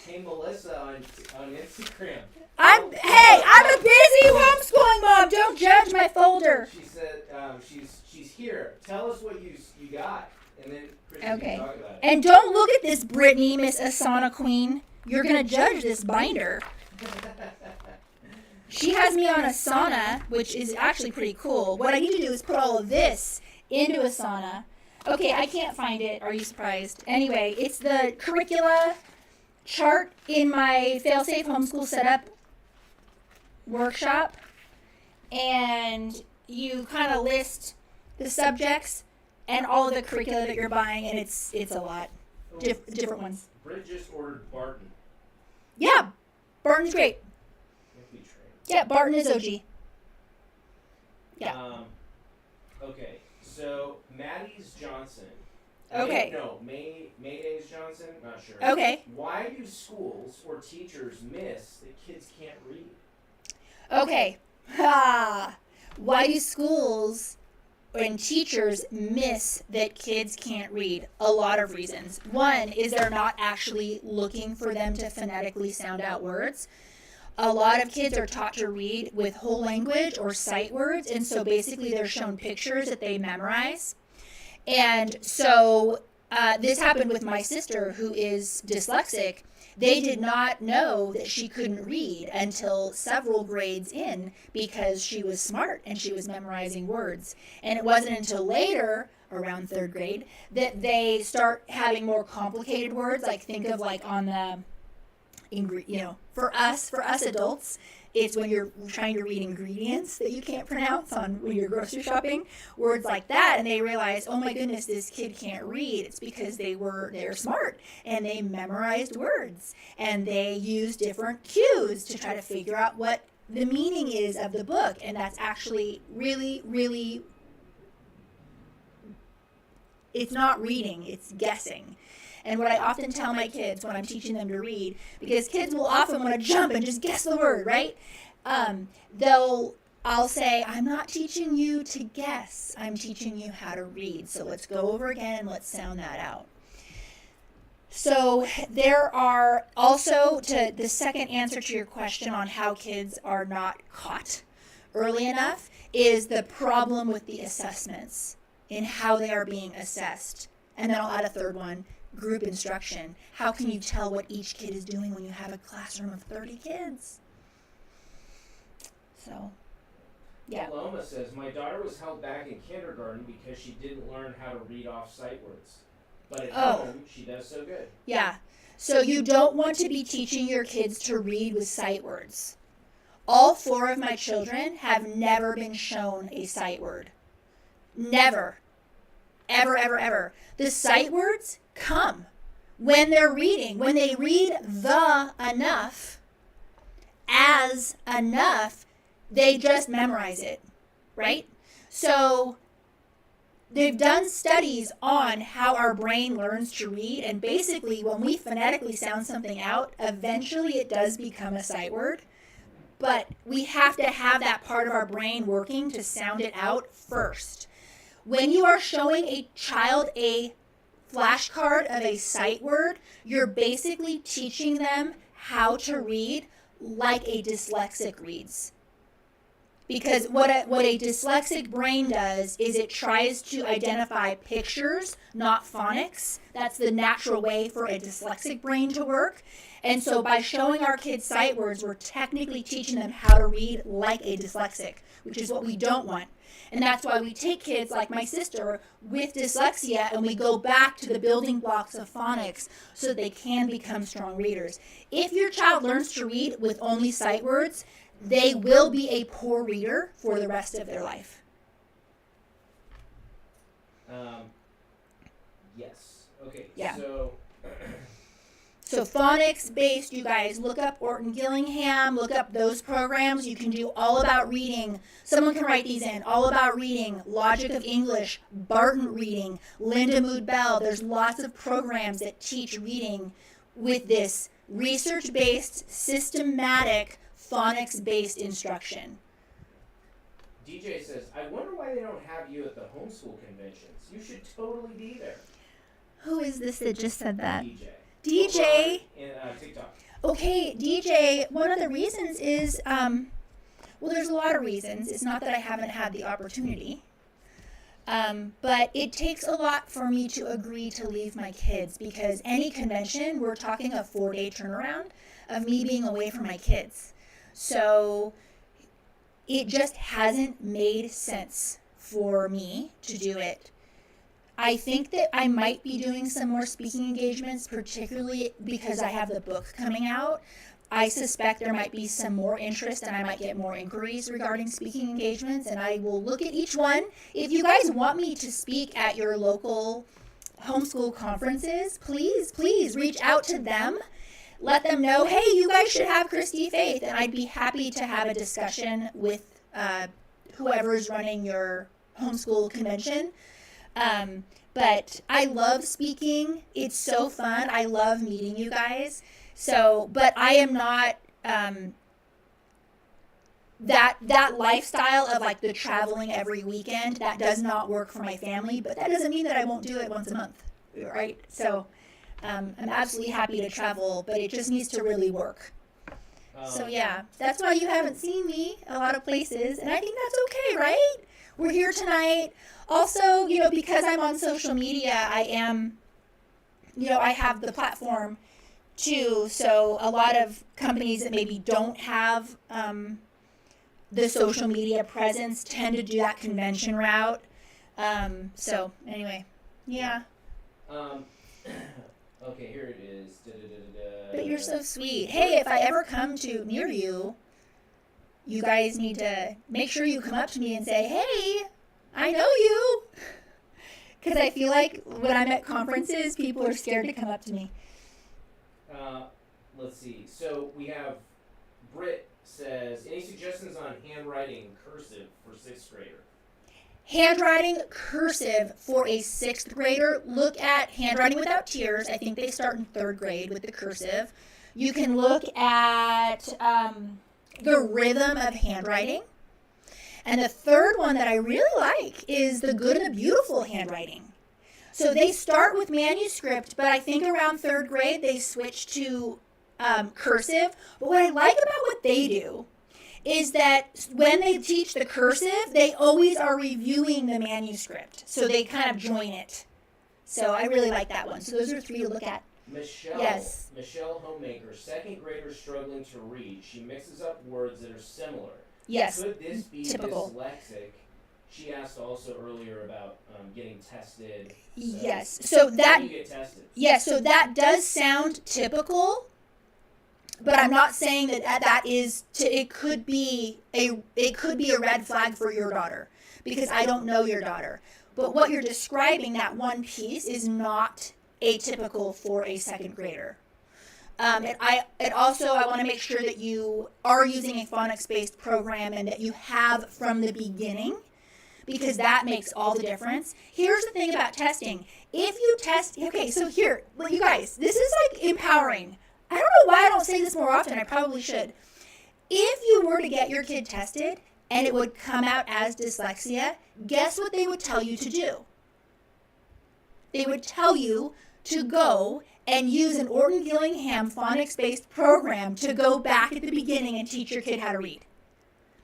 Hey, Melissa on Instagram. I'm a busy homeschooling mom. Don't judge my folder. She said she's here. Tell us what you got, and then Christy Okay. can talk about it. And don't look at this, Brittany, Miss Asana Queen. You're going to judge this binder. She has me on Asana, which is actually pretty cool. What I need to do is put all of this into Asana. Okay, I can't find it. Are you surprised? Anyway, it's the curricula chart in my Fail-Safe Homeschool Setup workshop. And you kind of list the subjects and all of the curricula that you're buying, and it's a lot. Different ones. Britt just ordered Barton. Yeah, Barton's great. Yeah, Barton is OG. Yeah. Okay, so Maddie's Johnson. Okay. Mayday's Johnson? Not sure. Okay. Why do schools or teachers miss that kids can't read? Okay. Why do schools and teachers miss that kids can't read? A lot of reasons. One is they're not actually looking for them to phonetically sound out words. A lot of kids are taught to read with whole language or sight words, and so basically they're shown pictures that they memorize. And so this happened with my sister, who is dyslexic. They did not know that she couldn't read until several grades in because she was smart and she was memorizing words. And it wasn't until later, around 3rd grade, that they start having more complicated words. Like think of like on the for us adults, it's when you're trying to read ingredients that you can't pronounce when you're grocery shopping, words like that, and they realize, oh my goodness, this kid can't read. It's because they're smart and they memorized words and they use different cues to try to figure out what the meaning is of the book, and that's actually really, really, it's not reading, it's guessing. And what I often tell my kids when I'm teaching them to read, because kids will often want to jump and just guess the word, right? I'll say, I'm not teaching you to guess, I'm teaching you how to read. So let's go over again and let's sound that out. So there are also, to the second answer to your question on how kids are not caught early enough, is the problem with the assessments in how they are being assessed. And then I'll add a third one, group instruction. How can you tell what each kid is doing when you have a classroom of 30 kids? So, yeah. Paloma says, my daughter was held back in kindergarten because she didn't learn how to read off sight words. But at home, she does so good. Yeah. So you don't want to be teaching your kids to read with sight words. All 4 of my children have never been shown a sight word. Never. Ever, ever, ever. The sight words come when they're reading. When they read the enough as enough, they just memorize it, right? So they've done studies on how our brain learns to read, and basically when we phonetically sound something out, eventually it does become a sight word, but we have to have that part of our brain working to sound it out first. When you are showing a child a flashcard of a sight word, you're basically teaching them how to read like a dyslexic reads. Because what a dyslexic brain does is it tries to identify pictures, not phonics. That's the natural way for a dyslexic brain to work. And so by showing our kids sight words, we're technically teaching them how to read like a dyslexic, which is what we don't want. And that's why we take kids like my sister with dyslexia and we go back to the building blocks of phonics so that they can become strong readers. If your child learns to read with only sight words, they will be a poor reader for the rest of their life. Yes. Okay. Yeah. So phonics-based, you guys, look up Orton Gillingham, look up those programs. You can do all about reading. Someone can write these in. All about reading, Logic of English, Barton reading, Linda Mood Bell. There's lots of programs that teach reading with this research-based, systematic, phonics-based instruction. DJ says, I wonder why they don't have you at the homeschool conventions. You should totally be there. Who is this that just said that? DJ. In TikTok. Okay, DJ, one of the reasons is, well, there's a lot of reasons. It's not that I haven't had the opportunity. But it takes a lot for me to agree to leave my kids because any convention, we're talking a 4-day turnaround of me being away from my kids. So it just hasn't made sense for me to do it. I think that I might be doing some more speaking engagements, particularly because I have the book coming out. I suspect there might be some more interest and I might get more inquiries regarding speaking engagements, and I will look at each one. If you guys want me to speak at your local homeschool conferences, please reach out to them. Let them know, hey, you guys should have Christy-Faith, and I'd be happy to have a discussion with whoever's running your homeschool convention. But I love speaking. It's so fun. I love meeting you guys. So, but I am not that lifestyle of like the traveling every weekend. That does not work for my family, but that doesn't mean that I won't do it once a month, right? So I'm absolutely happy to travel, but it just needs to really work. So yeah, that's why you haven't seen me a lot of places, and I think that's okay, right? We're here tonight. Also, because I'm on social media, I am, I have the platform too. So a lot of companies that maybe don't have the social media presence tend to do that convention route. So anyway, yeah. Okay, here it is. But you're so sweet. Hey, if I ever come to near you, you guys need to make sure you come up to me and say, hey, I know you. Because I feel like when I'm at conferences, people are scared to come up to me. Let's see. So we have Britt says, any suggestions on handwriting cursive for 6th grader? Handwriting cursive for a 6th grader. Look at Handwriting Without Tears. I think they start in 3rd grade with the cursive. You can look at the rhythm of handwriting. And the third one that I really like is the Good and the Beautiful handwriting. So they start with manuscript, but I think around 3rd grade they switch to cursive. But what I like about what they do is that when they teach the cursive, they always are reviewing the manuscript. So they kind of join it. So I really like that one. So those are 3 to look at. Michelle, yes. Michelle Homemaker, 2nd grader struggling to read. She mixes up words that are similar. Yes. Could this be typical. Dyslexic? She asked also earlier about getting tested. So yes. So that. How do you get tested? Yes. So that does sound typical. But I'm not saying that that is it could be a red flag for your daughter, because I don't know your daughter. But what you're describing, that one piece, is not atypical for a 2nd grader. I want to make sure that you are using a phonics-based program and that you have from the beginning, because that makes all the difference. Here's the thing about testing. If you test, okay, so here, well, you guys, this is like empowering. I don't know why I don't say this more often. I probably should. If you were to get your kid tested and it would come out as dyslexia, guess what they would tell you to do? They would tell you to go and use an Orton Gillingham phonics-based program to go back at the beginning and teach your kid how to read.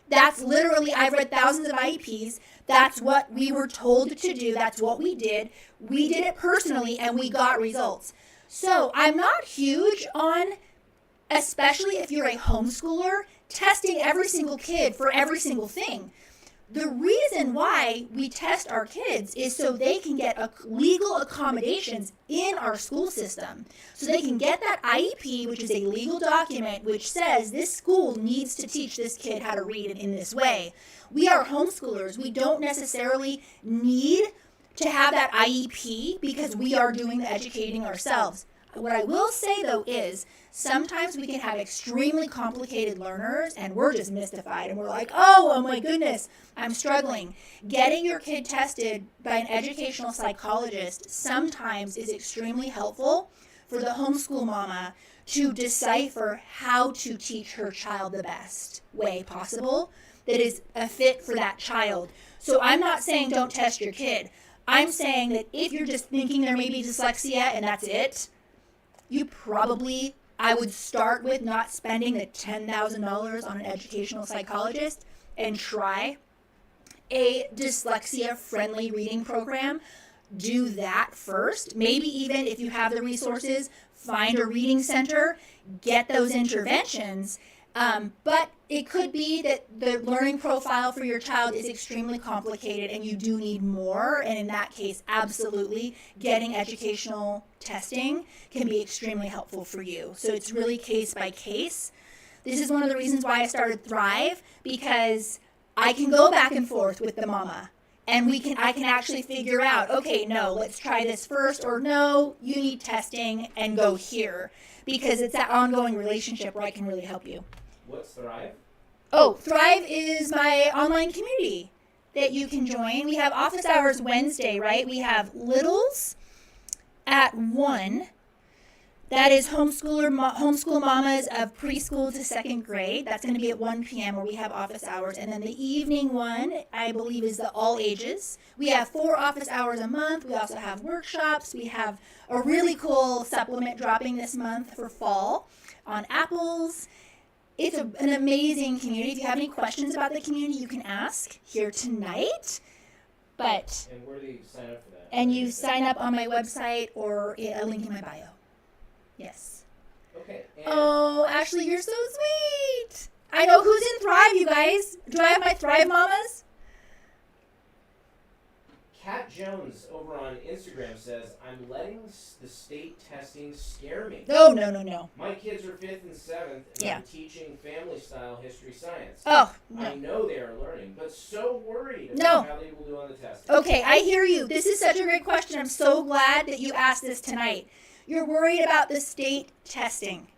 That's literally, I've read thousands of IEPs. That's what we were told to do. That's what we did. We did it personally and we got results. So I'm not huge on, especially if you're a homeschooler, testing every single kid for every single thing. The reason why we test our kids is so they can get legal accommodations in our school system. So they can get that IEP, which is a legal document, which says this school needs to teach this kid how to read in this way. We are homeschoolers. We don't necessarily need to have that IEP because we are doing the educating ourselves. What I will say, though, is sometimes we can have extremely complicated learners and we're just mystified and we're like, oh my goodness, I'm struggling. Getting your kid tested by an educational psychologist sometimes is extremely helpful for the homeschool mama to decipher how to teach her child the best way possible that is a fit for that child. So I'm not saying don't test your kid. I'm saying that if you're just thinking there may be dyslexia and that's it, I would start with not spending the $10,000 on an educational psychologist and try a dyslexia-friendly reading program. Do that first. Maybe even if you have the resources, find a reading center, get those interventions. But it could be that the learning profile for your child is extremely complicated and you do need more. And in that case, absolutely, getting educational testing can be extremely helpful for you. So it's really case by case. This is one of the reasons why I started Thrive, because I can go back and forth with the mama. And I can actually figure out, okay, no, let's try this first, or no, you need testing and go here. Because it's that ongoing relationship where I can really help you. What's Thrive? Oh, Thrive is my online community that you can join. We have office hours Wednesday, right? We have littles at 1. That is homeschool mamas of preschool to 2nd grade. That's going to be at 1 p.m. where we have office hours. And then the evening one, I believe, is the all ages. We have 4 office hours a month. We also have workshops. We have a really cool supplement dropping this month for fall on apples. It's an amazing community. If you have any questions about the community, you can ask here tonight. But and where do you sign up for that? And you sign up on my website or a link in my bio. Yes. Okay. Oh, Ashley, you're so sweet. I know who's in Thrive, you guys. Do I have my Thrive mamas? Kat Jones over on Instagram says, I'm letting the state testing scare me. No. My kids are 5th and 7th, and I'm teaching family-style history science. Oh, no. I know they are learning, but so worried about how they will do on the test. Okay, I hear you. This is such a great question. I'm so glad that you asked this tonight. You're worried about the state testing.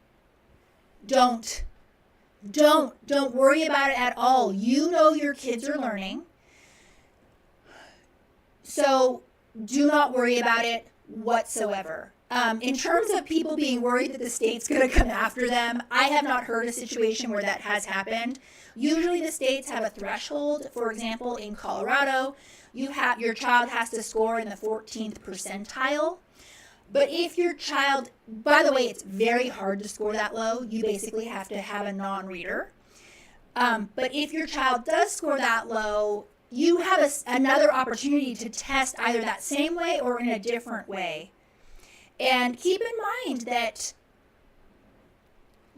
Don't worry about it at all. You know your kids are learning. So do not worry about it whatsoever. In terms of people being worried that the state's going to come after them, I have not heard a situation where that has happened. Usually the states have a threshold. For example, in Colorado, your child has to score in the 14th percentile. But if your child, by the way, it's very hard to score that low. You basically have to have a non-reader. But if your child does score that low, you have another opportunity to test either that same way or in a different way. And keep in mind that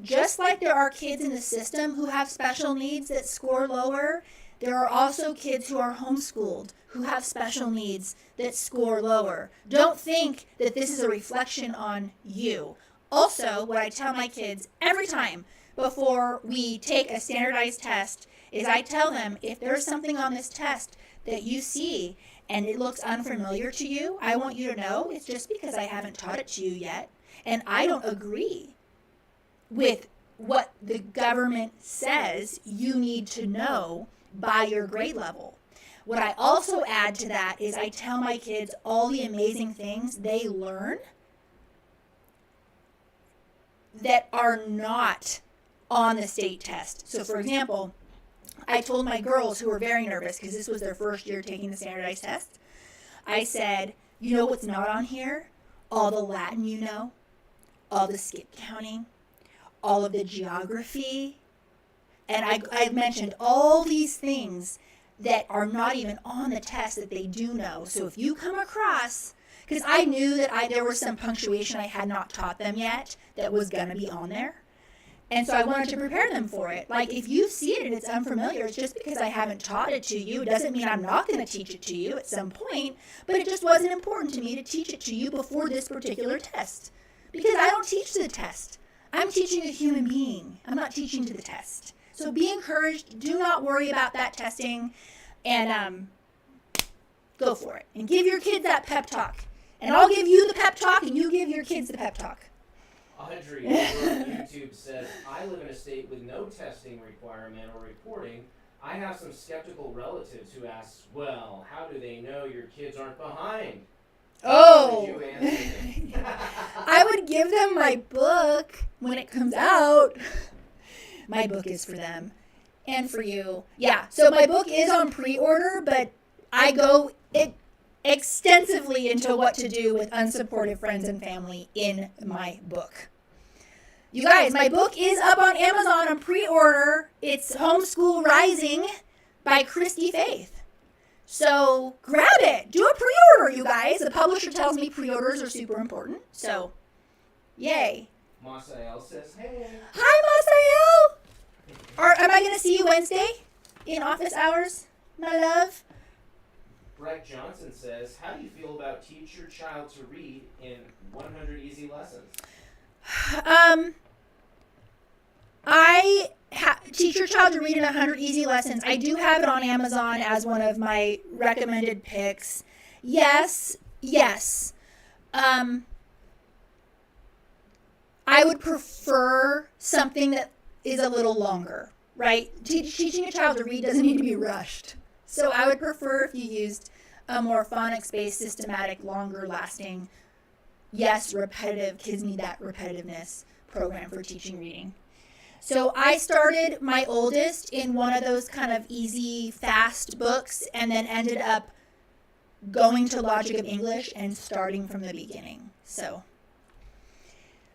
just like there are kids in the system who have special needs that score lower, there are also kids who are homeschooled who have special needs that score lower. Don't think that this is a reflection on you. Also, what I tell my kids every time before we take a standardized test is I tell them, if there's something on this test that you see and it looks unfamiliar to you, I want you to know it's just because I haven't taught it to you yet, and I don't agree with what the government says you need to know by your grade level. What I also add to that is I tell my kids all the amazing things they learn that are not on the state test. So for example, I told my girls who were very nervous because this was their first year taking the standardized test, I said, you know what's not on here? All the Latin you know, all the skip counting, all of the geography. And I mentioned all these things that are not even on the test that they do know. So if you come across, because I knew that there was some punctuation I had not taught them yet that was going to be on there. And so I wanted to prepare them for it. Like, if you see it and it's unfamiliar, it's just because I haven't taught it to you. It doesn't mean I'm not going to teach it to you at some point, but it just wasn't important to me to teach it to you before this particular test. Because I don't teach to the test. I'm teaching a human being. I'm not teaching to the test. So be encouraged. Do not worry about that testing. And go for it. And give your kids that pep talk. And I'll give you the pep talk, and you give your kids the pep talk. Audrey over on YouTube says, I live in a state with no testing requirement or reporting. I have some skeptical relatives who ask, well, how do they know your kids aren't behind? Oh. How would you answer them? I would give them my book when it comes out. My book is for them and for you. Yeah, so my book is on pre-order, but I go extensively into what to do with unsupportive friends and family in my book. You guys, my book is up on Amazon on pre-order. It's Homeschool Rising by Christy-Faith. So grab it. Do a pre-order, you guys. The publisher tells me pre-orders are super important. So, yay. Masael says, hey. Hi, Masael. Am I going to see you Wednesday in office hours, my love? Brett Johnson says, how do you feel about teach your child to read in 100 easy lessons? Teach your child to read in 100 easy lessons. I do have it on Amazon as one of my recommended picks. Yes. I would prefer something that is a little longer, right? Teaching a child to read doesn't need to be rushed. So I would prefer if you used a more phonics-based, systematic, longer-lasting, yes, repetitive, kids need that repetitiveness program for teaching reading. So I started my oldest in one of those kind of easy, fast books and then ended up going to Logic of English and starting from the beginning. So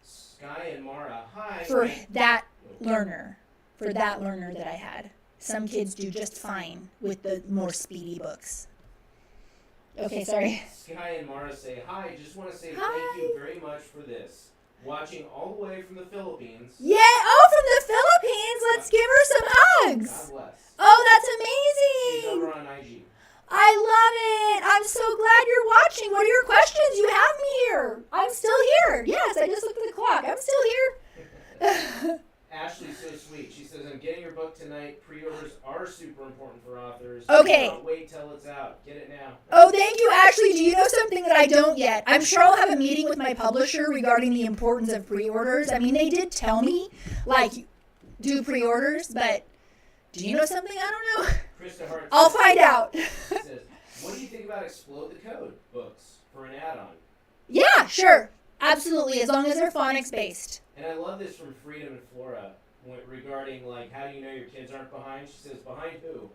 Sky and Mara, hi. For that learner that I had. Some kids do just fine with the more speedy books. Okay, sorry. Sky and Mara say, hi, just want to say thank you very much for this. Watching all the way from the Philippines. Yeah, from the Philippines. Let's give her some hugs. God bless. Oh, that's amazing. She's over on IG. I love it. I'm so glad you're watching. What are your questions? You have me here. I'm still here. Yes, I just looked at the clock. I'm still here. Ashley's so sweet. She says, I'm getting your book tonight. Pre-orders are super important for authors. Okay. Don't wait till it's out. Get it now. Oh, thank you, Ashley. Do you know something that I don't yet? I'm sure I'll have a meeting with my publisher regarding the importance of pre-orders. I mean, they did tell me, like, do pre-orders, but do you know something I don't know? Krista Hart I'll find out. says, what do you think about Explode the Code books for an add-on? Yeah, sure. Absolutely, as long as they're phonics-based. And I love this from Freedom and Flora regarding, like, how do you know your kids aren't behind? She says, behind who?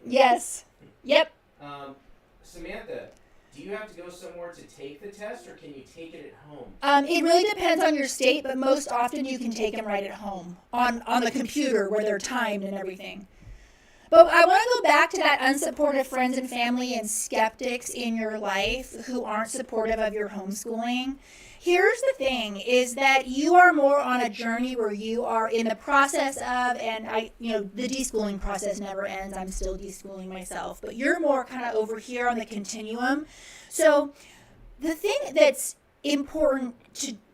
Yes. Yep. Samantha, do you have to go somewhere to take the test, or can you take it at home? It really depends on your state, but most often you can take them right at home on the computer where they're timed and everything. But I want to go back to that unsupportive friends and family and skeptics in your life who aren't supportive of your homeschooling. Here's the thing, is that you are more on a journey where you are in the process of, and the deschooling process never ends. I'm still deschooling myself, but you're more kind of over here on the continuum. So the thing that's important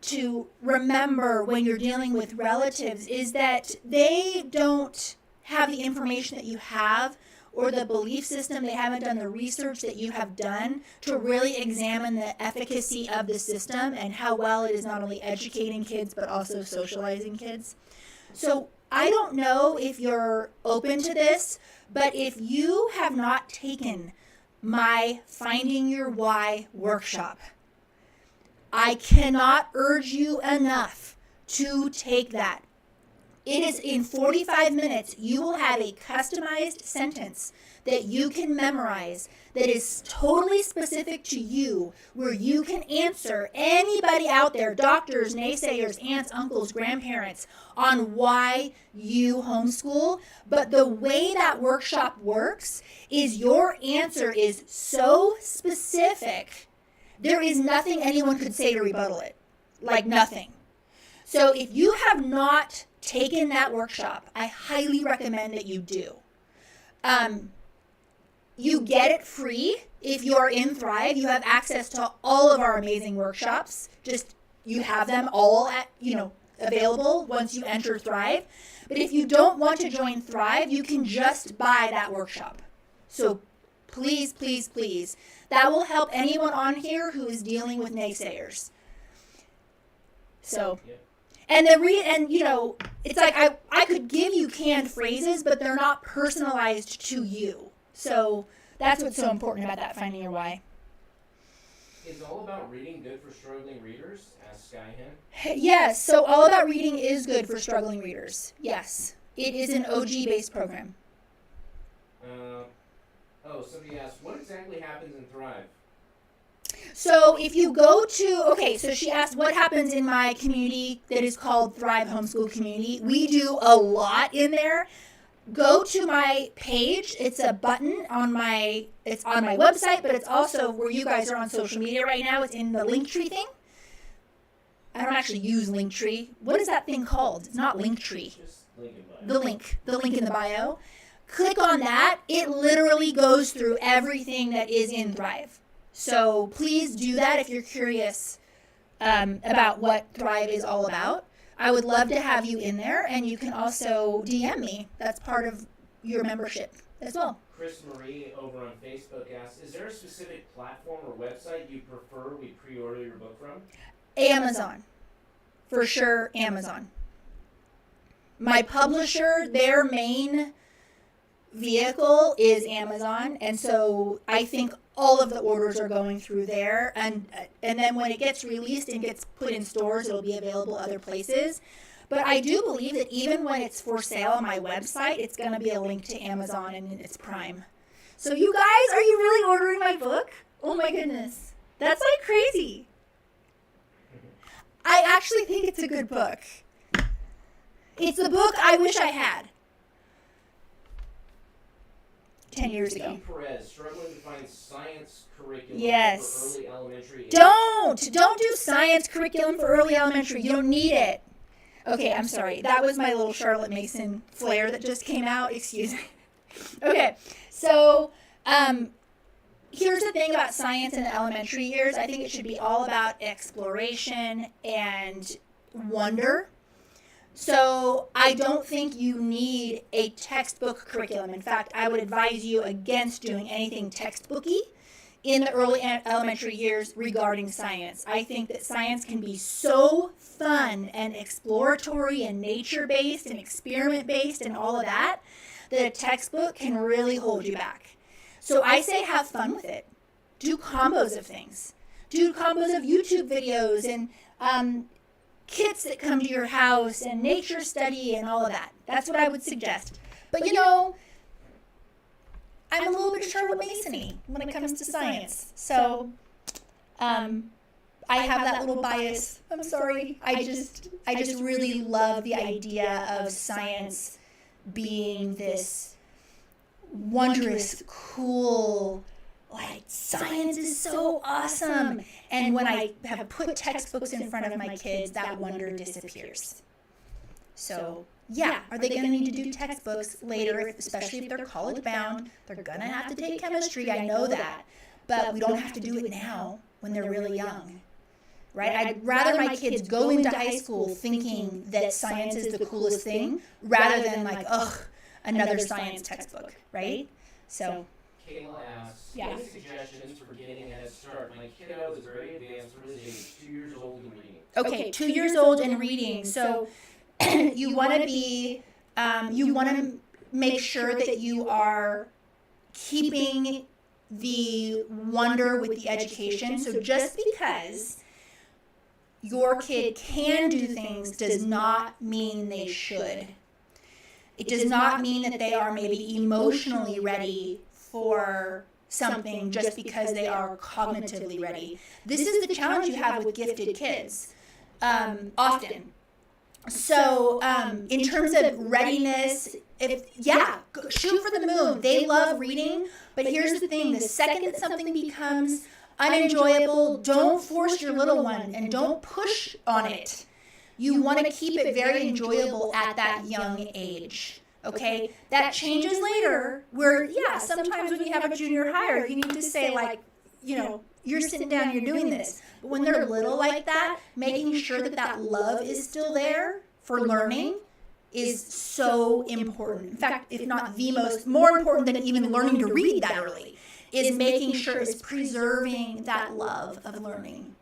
to remember when you're dealing with relatives is that they don't have the information that you have or the belief system. They haven't done the research that you have done to really examine the efficacy of the system and how well it is not only educating kids but also socializing kids. So I don't know if you're open to this, but if you have not taken my Finding Your Why workshop, I cannot urge you enough to take that. It is in 45 minutes, you will have a customized sentence that you can memorize that is totally specific to you, where you can answer anybody out there, doctors, naysayers, aunts, uncles, grandparents, on why you homeschool. But the way that workshop works is your answer is so specific, there is nothing anyone could say to rebuttal it. Like nothing. So if you have not taken that workshop, I highly recommend that you do. You get it free if you are in Thrive. You have access to all of our amazing workshops. Just you have them all available once you enter Thrive. But if you don't want to join Thrive, you can just buy that workshop. So please, please, please, that will help anyone on here who is dealing with naysayers. So. Yeah. And it's like I could give you canned phrases, but they're not personalized to you. So that's what's so important about that Finding Your Why. Is All About Reading good for struggling readers? Asked Skyhen. Yes, so All About Reading is good for struggling readers. Yes, it is an OG-based program. Somebody asked, what exactly happens in Thrive? So if you go to, so she asked what happens in my community that is called Thrive Homeschool Community. We do a lot in there. Go to my page. It's a button it's on my website, but it's also where you guys are on social media right now. It's in the Linktree thing. I don't actually use Linktree. What is that thing called? It's not Linktree. Just link in bio. The link in the bio. Click on that. It literally goes through everything that is in Thrive. So please do that if you're curious about what Thrive is all about. I would love to have you in there, and you can also DM me. That's part of your membership as well. Chris Marie over on Facebook asks, is there a specific platform or website you prefer we pre-order your book from? Amazon. For sure, Amazon. My publisher, their main vehicle is Amazon, and so I think all of the orders are going through there, and then when it gets released and gets put in stores, it'll be available other places. But I do believe that even when it's for sale on my website, it's going to be a link to Amazon and it's Prime. So you guys, are you really ordering my book? Oh my goodness. That's like crazy. I actually think it's a good book. It's the book I wish I had 10 years ago. Perez, struggling to find science curriculum yes. for early elementary. Don't do science curriculum for early elementary. You don't need it. Okay, I'm sorry. That was my little Charlotte Mason flare that just came out. Excuse me. Okay, so here's the thing about science in the elementary years. I think it should be all about exploration and wonder. So I don't think you need a textbook curriculum. In fact, I would advise you against doing anything textbooky in the early elementary years regarding science. I think that science can be so fun and exploratory and nature-based and experiment-based and all of that, that a textbook can really hold you back. So I say have fun with it. Do combos of things. Do combos of YouTube videos and kits that come to your house and nature study and all of that. That's what I would suggest. But you know, I'm a little bit Charlotte Mason-y when it comes to science. So I have that little bias. I'm sorry. I just really love the idea of science being this wondrous, cool, like, science is so awesome. And when I have put textbooks in front of my kids, that wonder disappears. So, yeah, are they going to need to do textbooks later, especially if they're college bound? They're going to have to take chemistry, I know that. But we don't have to do it now when they're really young. Right? I'd rather my kids go into high school thinking that science is the coolest thing rather than like, ugh, another science textbook, right? So, Kayla asks, Yeah. any suggestions for getting a head start? My kiddo is very advanced for his age, 2 years old in reading. Okay, 2 years old and reading. So you want to be, you want to make sure that you are keeping the wonder with the education. So just because your kid can do things does not mean they should. It does not mean that they are maybe emotionally ready for something just because they are cognitively ready. This is the challenge you have with gifted kids, often. So, in terms of readiness, shoot for the moon. They love reading, but here's the thing: the second that something becomes unenjoyable, don't force your little one and don't push on it. You want to keep it very enjoyable at that young age. Okay, that changes later where, yeah, sometimes when you have a junior higher, you need to say, like, you know, you're sitting down, you're doing this. But when they're little like that, making sure that that love is still there for learning is so important. In fact, if not the more important than even learning to read that early, is making sure it's preserving that love of learning.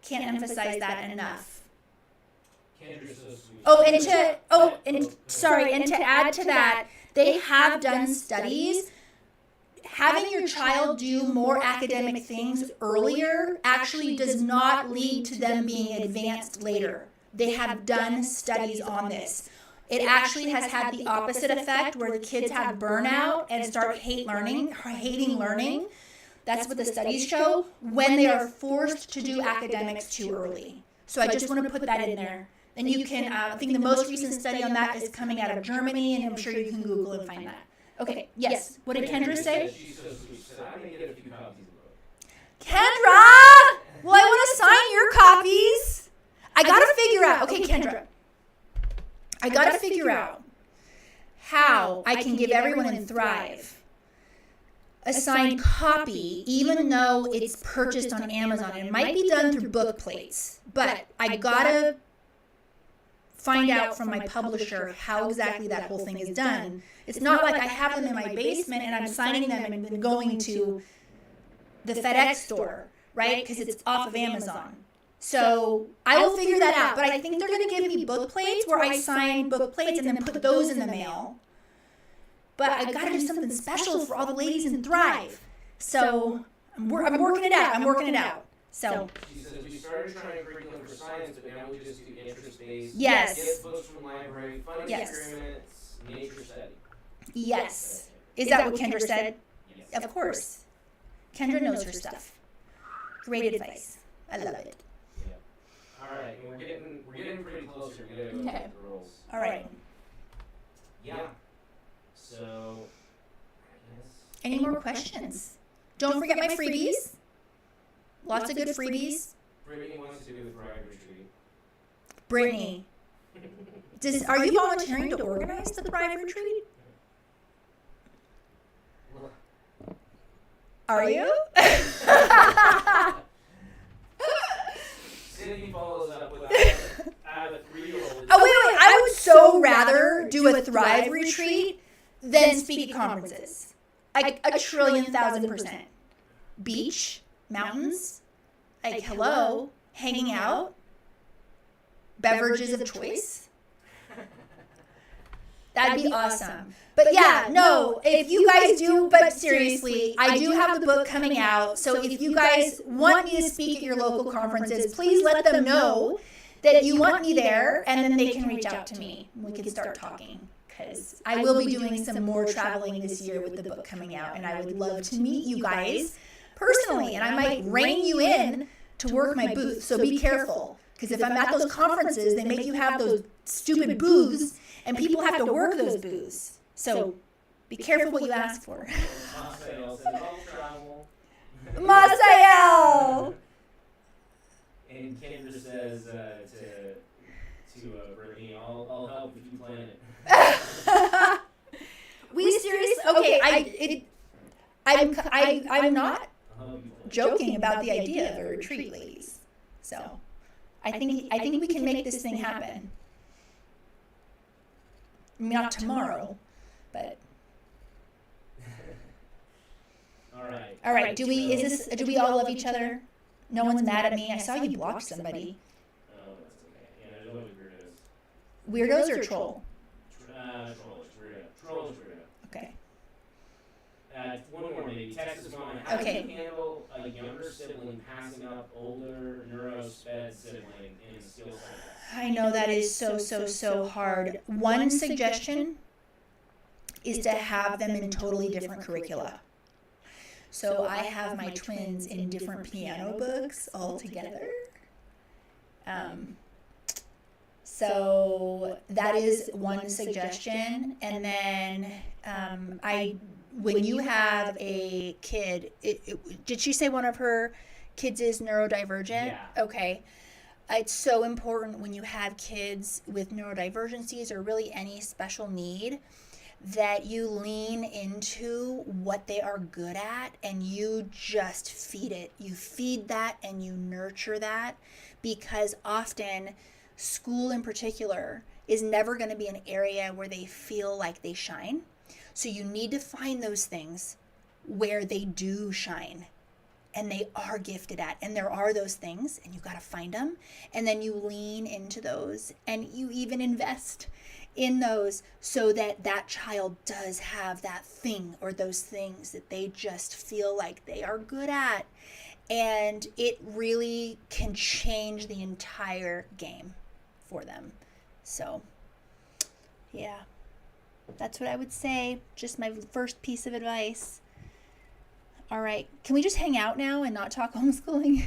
Can't emphasize that enough. And to add to that, they have done studies. Having your child do more academic things earlier actually does not lead to them being advanced later. They have done studies on this. It actually has had the opposite effect where the kids have burnout and start hating learning. That's what the studies show when they are forced to do academics too early. So I just want to put that in there. And you can, I think the most recent study on that is coming out of Germany, and I'm sure you can Google and find that. Okay, yes. What did Kendra say? She said, I may get a few copies of the book. Kendra! Well, I want to sign your copies. I got to figure out. Okay, Kendra. I got to figure out how I can give everyone in Thrive a signed copy, even though it's purchased on Amazon. It might be done through book plates, but I got to find out from my publisher how exactly that whole thing is done. It's not like I have them in my basement and I'm signing them and going to the FedEx store, right? Because it's off of Amazon. So I will figure that out. But I think they're going to give me book plates where I sign book plates and then put those in the mail. But I got to do something special for all the ladies in Thrive. So I'm working it out. So She says, we started trying to curriculum for science, but now we just do interest-based. Yes. Get books from library, fun Yes. experiments, nature study. yes. Is that what Kendra said? Yes. Of course. Kendra knows her stuff. Great advice. I love it. Yeah. All right, and we're getting pretty close here. We gotta go Okay. with the rules. All right. Yeah. So, I guess. Any more questions? Don't forget my freebies. Lots of good freebies. Brittany wants to do with Thrive Retreat. Brittany, are you volunteering to organize the Thrive Retreat? Are you? Sydney follows up with, I have a 3-year-old. Oh, wait. I would so rather do a Thrive retreat than speak at conferences. Like a trillion thousand %. Beach, mountains, like hello, hanging out, beverages of choice. That'd be awesome. But yeah, no, if you guys do, but seriously, I do have the book coming out. So if you guys want me to speak at your local conferences, please let them know that you want me there, and then they can reach out to me. We can start talking, because I will be doing some more traveling this year with the book coming out, and I would love to meet you guys personally, and I might rein you in to work my booth. So be careful, because if I'm at those conferences, they make you have those stupid booths, and people have to work those booths. So be careful what you ask for. Masael! And Kendra says to Brittany, I'll help if you plan it. We seriously, okay, I'm not joking about the idea of a retreat, ladies. So I think we can make this thing happen. Not tomorrow, but all right. Do we all love each other? No one's mad at me. I saw you blocked somebody. Oh, that's okay. Yeah, there's always weirdos. Weirdos or troll? Trolls, weirdo. Okay. One more maybe. Texas mom. How do Okay. you handle a younger sibling passing up older neurosped sibling in skill set? I know that is so hard. One suggestion is to have them in totally different curricula. So I have my twins in different piano books all together. So that is one suggestion. And then when you have a kid, did she say one of her kids is neurodivergent? Yeah. Okay. It's so important when you have kids with neurodivergencies or really any special need that you lean into what they are good at and you just feed it. You feed that and you nurture that, because often school in particular is never going to be an area where they feel like they shine. So you need to find those things where they do shine and they are gifted at, and there are those things, and you got to find them, and then you lean into those, and you even invest in those so that that child does have that thing or those things that they just feel like they are good at, and it really can change the entire game for them. So yeah, that's what I would say. Just my first piece of advice. All right, can we just hang out now and not talk homeschooling?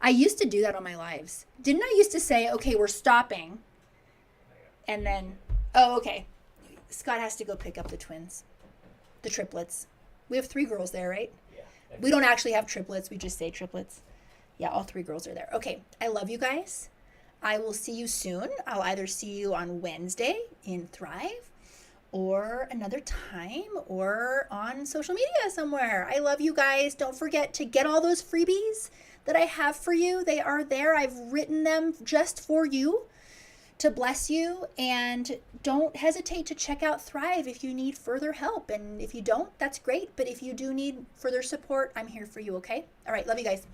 I used to do that on my lives. Didn't I used to say, okay, we're stopping, and then, oh, okay, Scott has to go pick up the twins, the triplets. We have 3 girls there, right? Yeah. We don't actually have triplets, we just say triplets. Yeah, all 3 girls are there. Okay, I love you guys. I will see you soon. I'll either see you on Wednesday in Thrive, or another time, or on social media somewhere. I love you guys. Don't forget to get all those freebies that I have for you. They are there. I've written them just for you to bless you. And don't hesitate to check out Thrive if you need further help. And if you don't, that's great. But if you do need further support, I'm here for you, okay? All right, love you guys.